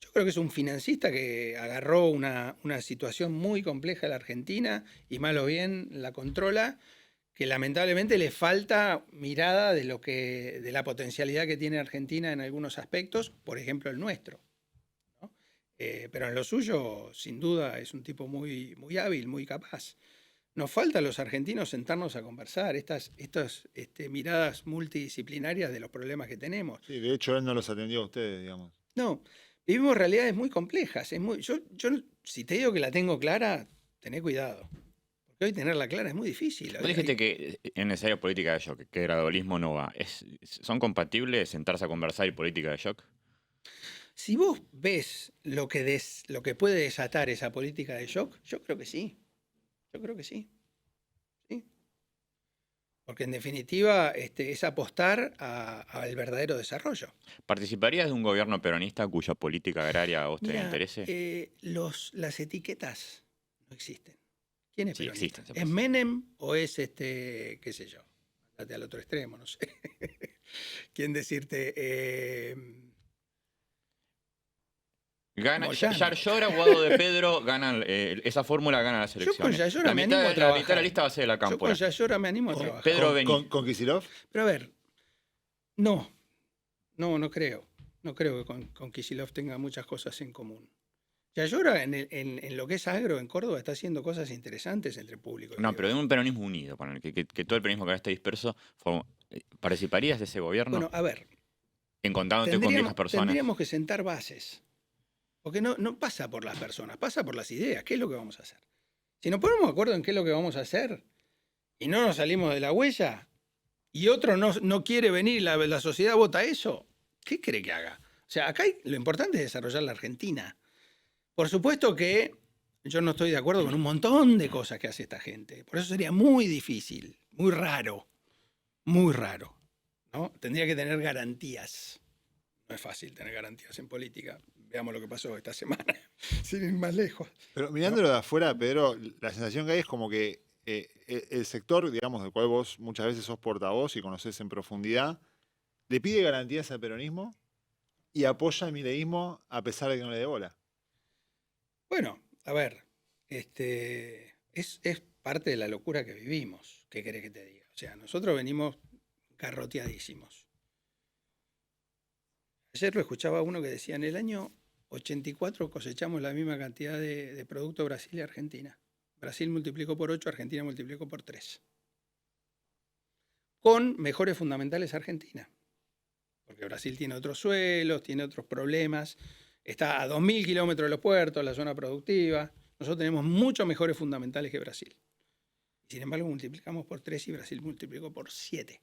Yo creo que es un financista que agarró una situación muy compleja de la Argentina y mal o bien la controla, que lamentablemente le falta mirada de la potencialidad que tiene Argentina en algunos aspectos, por ejemplo el nuestro. Pero en lo suyo, sin duda, es un tipo muy, muy hábil, muy capaz. nos falta a los argentinos sentarnos a conversar, estas miradas multidisciplinarias de los problemas que tenemos. Sí, de hecho, él no los atendió a ustedes, digamos. No, vivimos realidades muy complejas. Yo, si te digo que la tengo clara, tené cuidado. Porque hoy tenerla clara es muy difícil. Vos dijiste que es necesaria política de shock, que gradualismo no va. ¿Son compatibles sentarse a conversar y política de shock? Si vos ves lo que puede desatar esa política de shock, yo creo que sí. Yo creo que sí. ¿Sí? Porque en definitiva es apostar al verdadero desarrollo. ¿Participarías de un gobierno peronista cuya política agraria a vos te Mira, interese? las etiquetas no existen. ¿Quién es Sí, peronista? existen, se ¿Es pasa. Menem o es qué sé yo? Andate al otro extremo, no sé. ¿Quién decirte? Gana, Moyano. Yarlora, Guado de Pedro, ganan, esa fórmula gana las Yo elecciones. con Yarlora La me mitad, animo a la trabajar. mitad de la lista va a ser de la Yo con Cámpora. Yayora me animo a trabajar. Pedro Beni. ¿Con Kicillof? Pero a ver, no creo. No creo que con Kicillof tenga muchas cosas en común. Yayora en lo que es agro en Córdoba está haciendo cosas interesantes entre público y No, pero de privado. un peronismo unido, que todo el peronismo que ahora está disperso. ¿Participarías de ese gobierno? Bueno, a ver, Encontrándote con viejas personas. tendríamos que sentar bases. Porque no pasa por las personas, pasa por las ideas. ¿Qué es lo que vamos a hacer? Si nos ponemos de acuerdo en qué es lo que vamos a hacer y no nos salimos de la huella y otro no quiere venir, la sociedad vota eso, ¿qué cree que haga? O sea, acá lo importante es desarrollar la Argentina. Por supuesto que yo no estoy de acuerdo con un montón de cosas que hace esta gente. Por eso sería muy difícil, muy raro, ¿no? Tendría que tener garantías. No es fácil tener garantías en política. Veamos lo que pasó esta semana, sin ir más lejos. Pero mirándolo de afuera, Pedro, la sensación que hay es como que el sector, digamos, del cual vos muchas veces sos portavoz y conocés en profundidad, le pide garantías al peronismo y apoya el mileísmo a pesar de que no le dé bola. Bueno, a ver, es parte de la locura que vivimos. ¿Qué querés que te diga? O sea, nosotros venimos garroteadísimos. Ayer lo escuchaba uno que decía, en el año 84 cosechamos la misma cantidad de producto Brasil y Argentina. Brasil multiplicó por 8, Argentina multiplicó por 3. Con mejores fundamentales Argentina. Porque Brasil tiene otros suelos, tiene otros problemas. Está a 2.000 kilómetros de los puertos, la zona productiva. Nosotros tenemos mucho mejores fundamentales que Brasil. Sin embargo, multiplicamos por 3 y Brasil multiplicó por 7.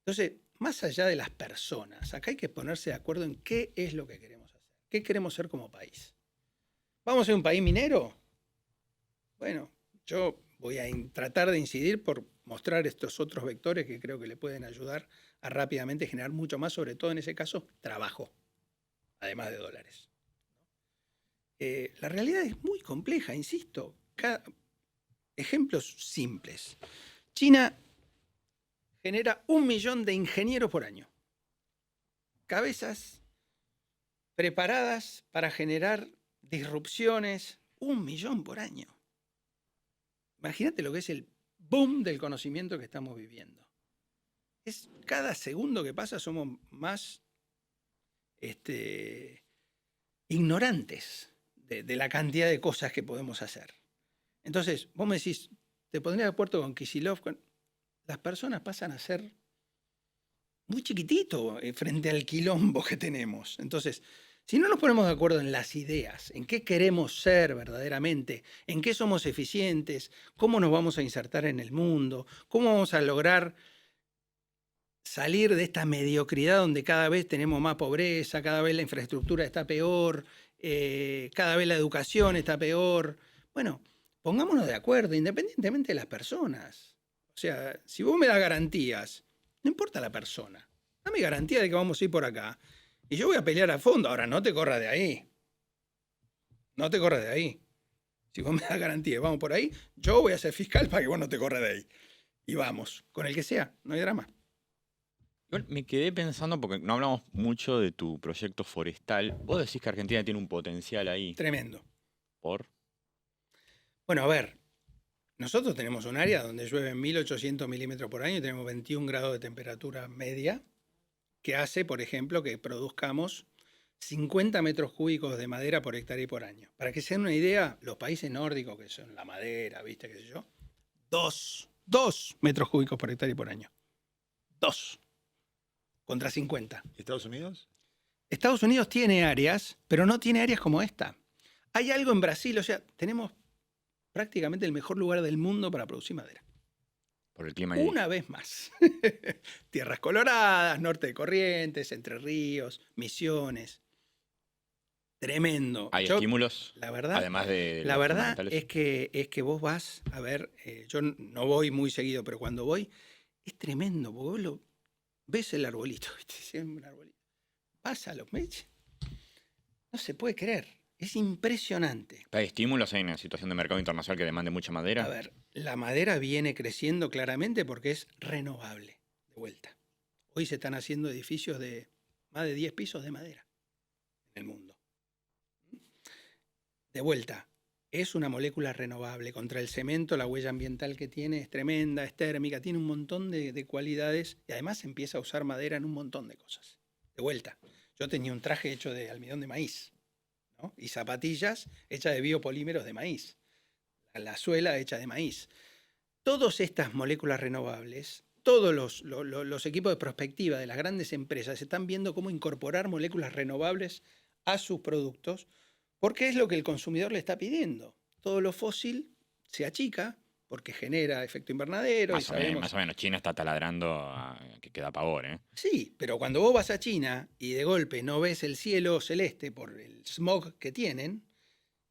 Entonces, más allá de las personas, acá hay que ponerse de acuerdo en qué es lo que queremos hacer. ¿Qué queremos ser como país? ¿Vamos a ser un país minero? Bueno, yo voy a tratar de incidir por mostrar estos otros vectores que creo que le pueden ayudar a rápidamente generar mucho más, sobre todo en ese caso, trabajo, además de dólares. La realidad es muy compleja, insisto. Ejemplos simples. China genera 1 millón de ingenieros por año. Cabezas preparadas para generar disrupciones, 1 millón por año. Imagínate lo que es el boom del conocimiento que estamos viviendo. Cada segundo que pasa somos más ignorantes de la cantidad de cosas que podemos hacer. Entonces, vos me decís, te pondría de acuerdo con Kicillof, las personas pasan a ser muy chiquititos frente al quilombo que tenemos. Entonces, si no nos ponemos de acuerdo en las ideas, en qué queremos ser verdaderamente, en qué somos eficientes, cómo nos vamos a insertar en el mundo, cómo vamos a lograr salir de esta mediocridad donde cada vez tenemos más pobreza, cada vez la infraestructura está peor, cada vez la educación está peor. Bueno, pongámonos de acuerdo, independientemente de las personas. O sea, si vos me das garantías, no importa la persona, dame garantía de que vamos a ir por acá. Y yo voy a pelear a fondo. Ahora, no te corras de ahí. No te corras de ahí. Si vos me das garantía, vamos por ahí, yo voy a ser fiscal para que vos no te corras de ahí. Y vamos, con el que sea, no hay drama. Igual me quedé pensando, porque no hablamos mucho de tu proyecto forestal. Vos decís que Argentina tiene un potencial ahí. Tremendo. ¿Por? Bueno, a ver, nosotros tenemos un área donde llueve 1.800 milímetros por año y tenemos 21 grados de temperatura media, que hace, por ejemplo, que produzcamos 50 metros cúbicos de madera por hectárea y por año. Para que se den una idea, los países nórdicos, que son la madera, ¿viste? ¿Qué sé yo? 2 metros cúbicos por hectárea y por año. 2 contra 50. ¿Estados Unidos? Estados Unidos tiene áreas, pero no tiene áreas como esta. Hay algo en Brasil, o sea, tenemos prácticamente el mejor lugar del mundo para producir madera. Por el clima ahí. Una vez más. Tierras Coloradas, norte de Corrientes, Entre Ríos, Misiones. Tremendo. ¿Hay Yo, estímulos? la verdad, Además de la los verdad fundamentales. es que vos vas a ver, yo no voy muy seguido, pero cuando voy, es tremendo, porque vos ves el arbolito, ¿viste? Siempre un arbolito. Vas a los meses, no se puede creer, es impresionante. ¿Hay estímulos? ¿Hay una situación de mercado internacional que demande mucha madera? A ver, la madera viene creciendo claramente porque es renovable, de vuelta. Hoy se están haciendo edificios de más de 10 pisos de madera en el mundo. De vuelta, es una molécula renovable. Contra el cemento, la huella ambiental que tiene es tremenda, es térmica, tiene un montón de cualidades y además se empieza a usar madera en un montón de cosas. De vuelta, yo tenía un traje hecho de almidón de maíz, ¿no? Y zapatillas hechas de biopolímeros de maíz. La suela hecha de maíz. Todas estas moléculas renovables, todos los equipos de prospectiva de las grandes empresas están viendo cómo incorporar moléculas renovables a sus productos, porque es lo que el consumidor le está pidiendo. Todo lo fósil se achica porque genera efecto invernadero. Más o menos. China está taladrando que queda pavor, ¿eh? Sí, pero cuando vos vas a China y de golpe no ves el cielo celeste por el smog que tienen,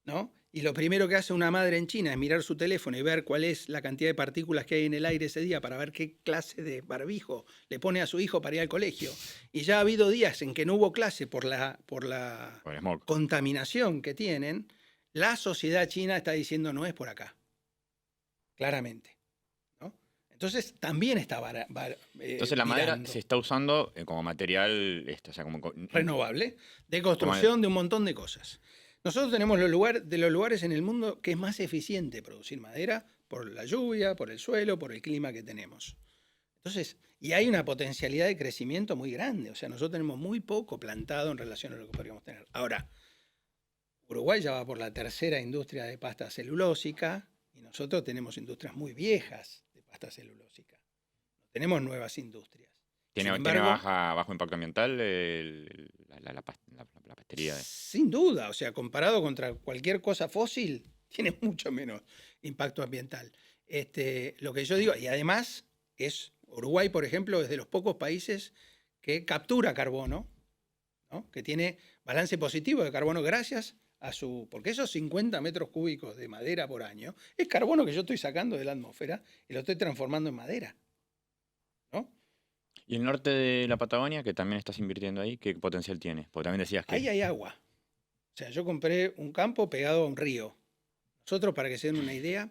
¿no? Y lo primero que hace una madre en China es mirar su teléfono y ver cuál es la cantidad de partículas que hay en el aire ese día para ver qué clase de barbijo le pone a su hijo para ir al colegio. Y ya ha habido días en que no hubo clase por Por el smog. contaminación que tienen. La sociedad china está diciendo no es por acá, claramente, ¿no? Entonces también está Entonces la madera virando. se está usando como material, o sea, como Renovable, de construcción de un montón de cosas. Nosotros tenemos de los lugares en el mundo que es más eficiente producir madera por la lluvia, por el suelo, por el clima que tenemos. Entonces, y hay una potencialidad de crecimiento muy grande. O sea, nosotros tenemos muy poco plantado en relación a lo que podríamos tener. Ahora, Uruguay ya va por la tercera industria de pasta celulósica y nosotros tenemos industrias muy viejas de pasta celulósica. No tenemos nuevas industrias. ¿Tiene bajo impacto ambiental la pastería? Sin duda, o sea, comparado contra cualquier cosa fósil, tiene mucho menos impacto ambiental. Lo que yo digo, y además Uruguay, por ejemplo, es de los pocos países que captura carbono, ¿no? Que tiene balance positivo de carbono gracias a porque esos 50 metros cúbicos de madera por año es carbono que yo estoy sacando de la atmósfera y lo estoy transformando en madera, ¿no? ¿Y el norte de la Patagonia, que también estás invirtiendo ahí, qué potencial tiene? Porque también decías que... Ahí hay agua. O sea, yo compré un campo pegado a un río. Nosotros, para que se den una idea,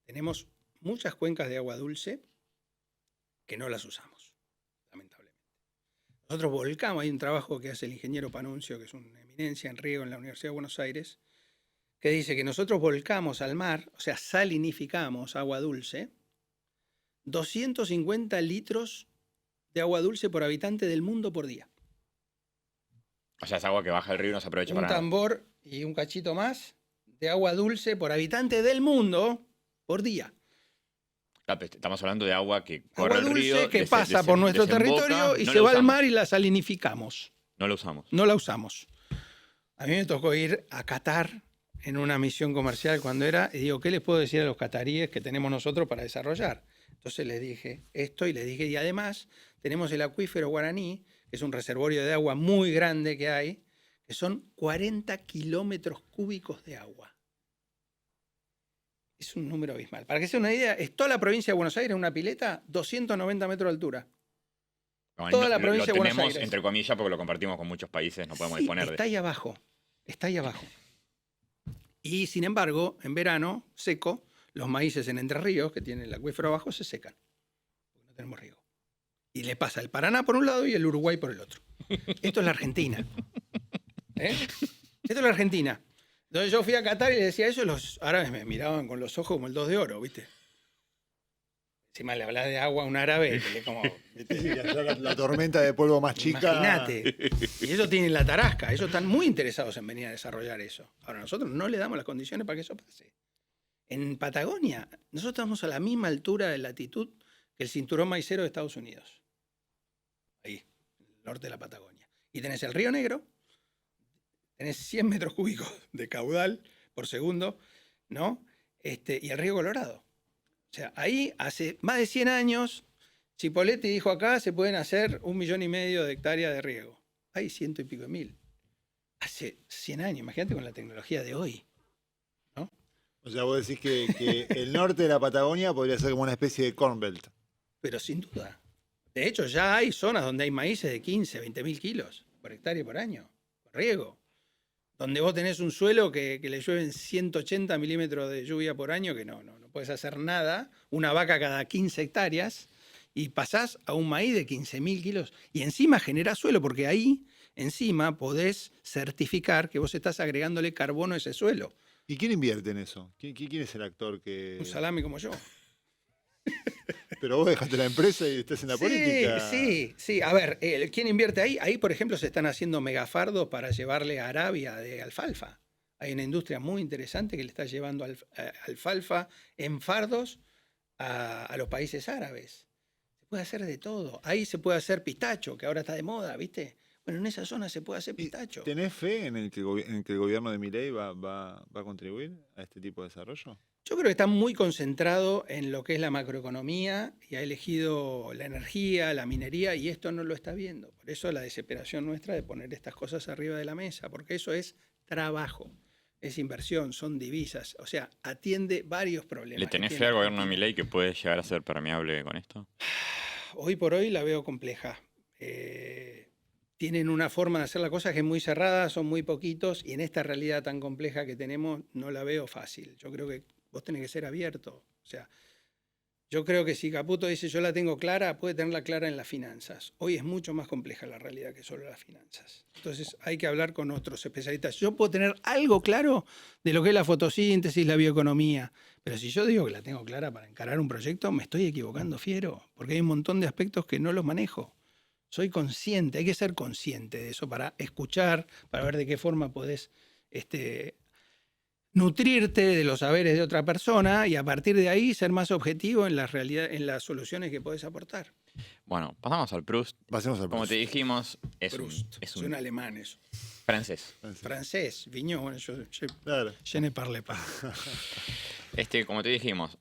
tenemos muchas cuencas de agua dulce que no las usamos, lamentablemente. Nosotros volcamos, hay un trabajo que hace el ingeniero Panuncio, que es una eminencia en riego en la Universidad de Buenos Aires, que dice que nosotros volcamos al mar, o sea, salinificamos agua dulce, 250 litros de agua dulce por habitante del mundo por día. O sea, es agua que baja el río y no se aprovecha para nada. Un tambor y un cachito más de agua dulce por habitante del mundo por día. Estamos hablando de agua que corre Agua el río, dulce que pasa por nuestro territorio y se va al mar y la salinificamos. No la usamos. No la usamos. A mí me tocó ir a Qatar en una misión comercial cuando era, y digo, ¿qué les puedo decir a los cataríes que tenemos nosotros para desarrollar? Entonces les dije esto y les dije, y además tenemos el acuífero guaraní, que es un reservorio de agua muy grande que hay, que son 40 kilómetros cúbicos de agua. Es un número abismal. Para que se den una idea, es toda la provincia de Buenos Aires, una pileta, 290 metros de altura. Toda la provincia de Buenos Aires. Entre comillas, porque lo compartimos con muchos países, no podemos disponer de... Está ahí abajo, está ahí abajo. Y sin embargo, en verano, seco, los maíces en Entre Ríos, que tienen el acuífero abajo, se secan. Porque no tenemos riego. Y le pasa el Paraná por un lado y el Uruguay por el otro. Esto es la Argentina. Esto es la Argentina. Entonces yo fui a Qatar y le decía eso, y los árabes me miraban con los ojos como el 2 de oro, ¿viste? Encima le hablas de agua a un árabe que es como... ¿viste? Sí, allá la tormenta de polvo más chica. Imagínate. Y ellos tienen la tarasca, ellos están muy interesados en venir a desarrollar eso. Ahora, nosotros no le damos las condiciones para que eso pase. En Patagonia, nosotros estamos a la misma altura de latitud que el cinturón maicero de Estados Unidos. Ahí, en el norte de la Patagonia. Y tenés el Río Negro, tenés 100 metros cúbicos de caudal por segundo, ¿no? Y el Río Colorado. O sea, ahí hace más de 100 años, Chipolletti dijo acá se pueden hacer 1,5 millones de hectáreas de riego. Hay 100 y pico de mil. Hace 100 años, imagínate con la tecnología de hoy. ¿No? O sea, vos decís que el norte de la Patagonia podría ser como una especie de Corn Belt. Pero sin duda. De hecho, ya hay zonas donde hay maíces de 15, 20 mil kilos por hectárea por año, con riego. Donde vos tenés un suelo que le llueven 180 milímetros de lluvia por año, que no puedes hacer nada, una vaca cada 15 hectáreas, y pasás a un maíz de 15.000 kilos. Y encima generás suelo, porque ahí encima podés certificar que vos estás agregándole carbono a ese suelo. ¿Y quién invierte en eso? ¿Quién es el actor que...? Un salame como yo. Pero vos dejaste la empresa y estás en la política. Sí. A ver, ¿quién invierte ahí? Ahí, por ejemplo, se están haciendo megafardos para llevarle a Arabia de alfalfa. Hay una industria muy interesante que le está llevando alfalfa en fardos a los países árabes. Se puede hacer de todo. Ahí se puede hacer pistacho, que ahora está de moda, ¿viste? Bueno, en esa zona se puede hacer pistacho. ¿Tenés fe en que el gobierno de Milei va a contribuir a este tipo de desarrollo? Yo creo que está muy concentrado en lo que es la macroeconomía y ha elegido la energía, la minería, y esto no lo está viendo. Por eso la desesperación nuestra de poner estas cosas arriba de la mesa, porque eso es trabajo, es inversión, son divisas, o sea, atiende varios problemas. ¿Le tenés fe al gobierno de Milei que puede llegar a ser permeable con esto? Hoy por hoy la veo compleja. Tienen una forma de hacer la cosa que es muy cerrada, son muy poquitos, y en esta realidad tan compleja que tenemos no la veo fácil. Yo creo que vos tenés que ser abierto. O sea, yo creo que si Caputo dice yo la tengo clara, puede tenerla clara en las finanzas. Hoy es mucho más compleja la realidad que solo las finanzas. Entonces hay que hablar con otros especialistas. Yo puedo tener algo claro de lo que es la fotosíntesis, la bioeconomía, pero si yo digo que la tengo clara para encarar un proyecto, me estoy equivocando fiero, porque hay un montón de aspectos que no los manejo. Soy consciente, hay que ser consciente de eso para escuchar, para ver de qué forma podés nutrirte de los saberes de otra persona y a partir de ahí ser más objetivo en en las soluciones que podés aportar. Bueno, pasamos al Proust. Pasemos al Como Proust. te dijimos, es Proust. un Son alemanes. francés. Francés, Viñó, bueno, Claro. je ne parle pas. Como te dijimos,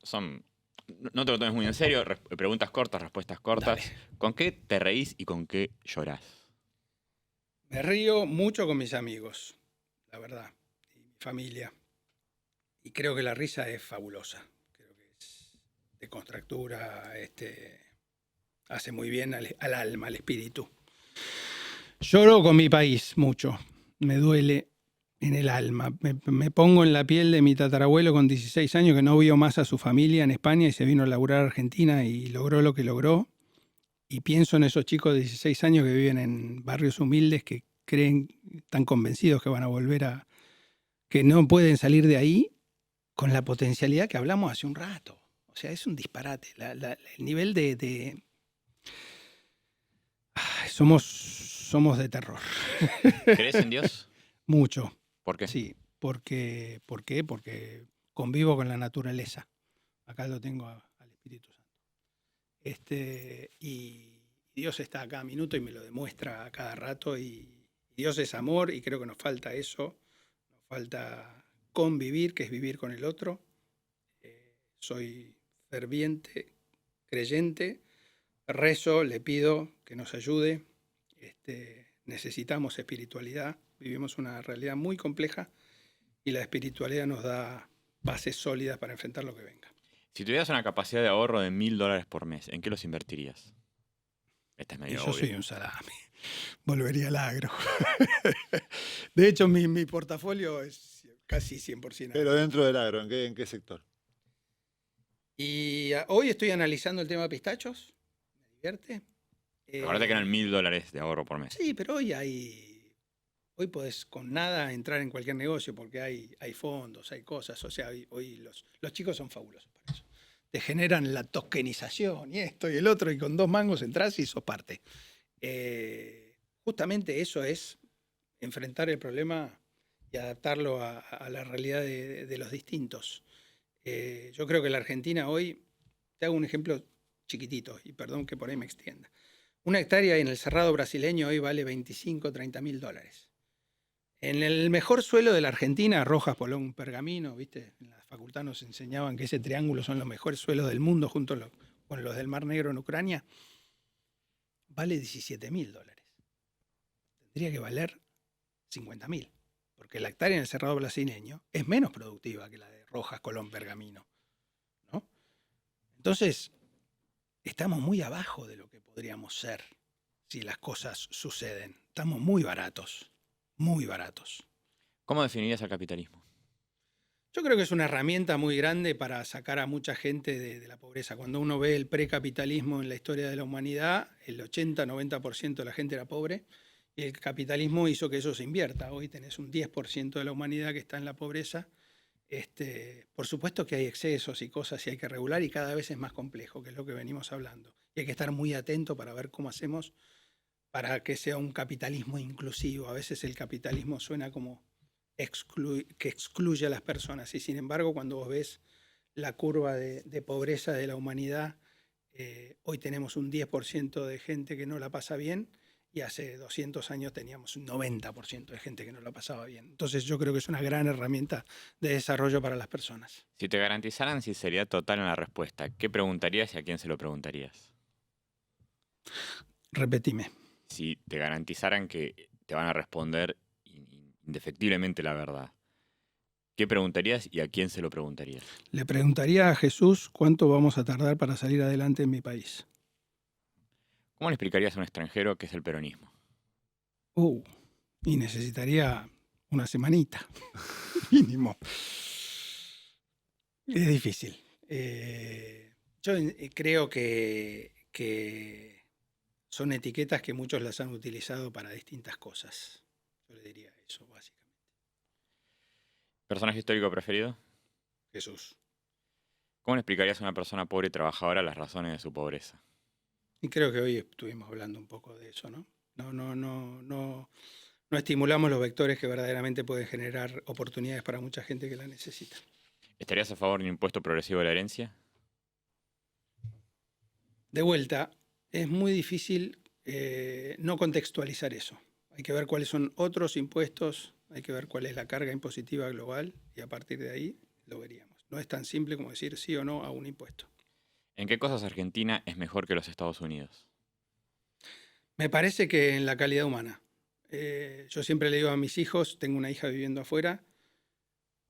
no te lo tomes muy en serio, preguntas cortas, respuestas cortas. Dale. ¿Con qué te reís y con qué llorás? Me río mucho con mis amigos, la verdad, y mi familia. Y creo que la risa es fabulosa. Creo que es de contractura, hace muy bien al alma, al espíritu. Lloro con mi país mucho. Me duele en el alma. Me pongo en la piel de mi tatarabuelo con 16 años que no vio más a su familia en España y se vino a laburar a Argentina y logró lo que logró. Y pienso en esos chicos de 16 años que viven en barrios humildes que creen, están convencidos que van a volver que no pueden salir de ahí con la potencialidad que hablamos hace un rato. O sea, es un disparate. El nivel somos de terror. ¿Crees en Dios? Mucho. ¿Por qué? Sí. ¿Por qué? Porque convivo con la naturaleza. Acá lo tengo al Espíritu Santo. Y Dios está a cada minuto y me lo demuestra a cada rato. Y Dios es amor y creo que nos falta eso. Nos falta convivir, que es vivir con el otro. Soy ferviente, creyente, rezo, le pido que nos ayude. Necesitamos espiritualidad, vivimos una realidad muy compleja y la espiritualidad nos da bases sólidas para enfrentar lo que venga. Si tuvieras una capacidad de ahorro de $1.000 por mes, ¿en qué los invertirías? Esta es medio Yo obvio. soy un salame, volvería al agro. De hecho, mi portafolio es casi 100% agro. Pero dentro del agro, ¿en qué sector? Y hoy estoy analizando el tema de pistachos, me divierte. Ahora que eran $1.000 de ahorro por mes. Sí, pero hoy podés con nada entrar en cualquier negocio porque hay fondos, hay cosas. O sea, hoy los chicos son fabulosos para eso. te generan la tokenización y esto y el otro, y con 2 mangos entras y sos parte. Justamente eso es enfrentar el problema y adaptarlo a la realidad de los distintos. Yo creo que la Argentina hoy, te hago un ejemplo chiquitito, y perdón que por ahí me extienda. Una hectárea en el Cerrado brasileño hoy vale 25, 30 mil dólares. En el mejor suelo de la Argentina, Rojas, Polón, Pergamino, ¿viste? En la facultad nos enseñaban que ese triángulo son los mejores suelos del mundo junto con los del Mar Negro en Ucrania, vale 17 mil dólares. Tendría que valer 50 mil, porque la hectárea en el Cerrado brasileño es menos productiva que la de Rojas, Colón, Pergamino, ¿no? Entonces, estamos muy abajo de lo que podríamos ser si las cosas suceden. Estamos muy baratos, muy baratos. ¿Cómo definirías el capitalismo? Yo creo que es una herramienta muy grande para sacar a mucha gente de la pobreza. Cuando uno ve el precapitalismo en la historia de la humanidad, el 80-90% de la gente era pobre y el capitalismo hizo que eso se invierta. Hoy tenés un 10% de la humanidad que está en la pobreza. Por supuesto que hay excesos y cosas y hay que regular y cada vez es más complejo, que es lo que venimos hablando. Y hay que estar muy atento para ver cómo hacemos para que sea un capitalismo inclusivo. A veces el capitalismo suena como que excluye a las personas y sin embargo cuando vos ves la curva de pobreza de la humanidad, hoy tenemos un 10% de gente que no la pasa bien y hace 200 años teníamos un 90% de gente que no la pasaba bien. Entonces yo creo que es una gran herramienta de desarrollo para las personas. Si te garantizaran sinceridad total en la respuesta, ¿qué preguntarías y a quién se lo preguntarías? Repetime. Si te garantizaran que te van a responder indefectiblemente la verdad, ¿qué preguntarías y a quién se lo preguntarías? Le preguntaría a Jesús cuánto vamos a tardar para salir adelante en mi país. ¿Cómo le explicarías a un extranjero qué es el peronismo? Y necesitaría una semanita, mínimo. Es difícil. Yo creo que son etiquetas que muchos las han utilizado para distintas cosas. Yo le diría eso, básicamente. ¿Personaje histórico preferido? Jesús. ¿Cómo le explicarías a una persona pobre y trabajadora las razones de su pobreza? Y creo que hoy estuvimos hablando un poco de eso, ¿no? No estimulamos los vectores que verdaderamente pueden generar oportunidades para mucha gente que la necesita. ¿Estarías a favor de un impuesto progresivo de la herencia? De vuelta, es muy difícil no contextualizar eso. Hay que ver cuáles son otros impuestos, hay que ver cuál es la carga impositiva global y a partir de ahí lo veríamos. No es tan simple como decir sí o no a un impuesto. ¿En qué cosas Argentina es mejor que los Estados Unidos? Me parece que en la calidad humana. Yo siempre le digo a mis hijos, tengo una hija viviendo afuera,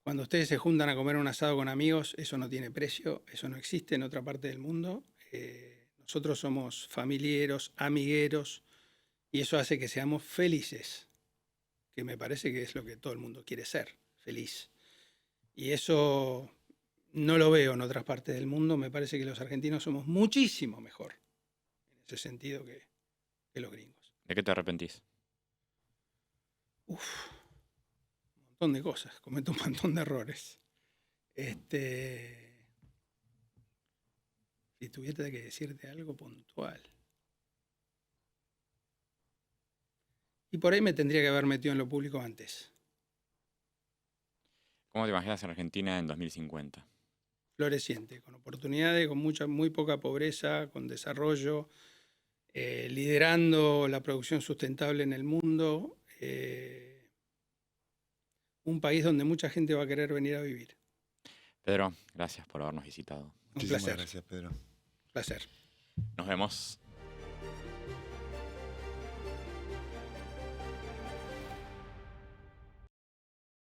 cuando ustedes se juntan a comer un asado con amigos, eso no tiene precio, eso no existe en otra parte del mundo. Nosotros somos familiares, amigueros, y eso hace que seamos felices, que me parece que es lo que todo el mundo quiere ser, feliz. Y eso no lo veo en otras partes del mundo, me parece que los argentinos somos muchísimo mejor en ese sentido que los gringos. ¿De qué te arrepentís? Un montón de cosas, cometo un montón de errores. Si tuviera que decirte algo puntual. Y por ahí me tendría que haber metido en lo público antes. ¿Cómo te imaginas en Argentina en 2050? Floreciente, con oportunidades, con muy poca pobreza, con desarrollo, liderando la producción sustentable en el mundo. Un país donde mucha gente va a querer venir a vivir. Pedro, gracias por habernos visitado. Un Muchísimas placer. gracias, Pedro. Placer. Nos vemos.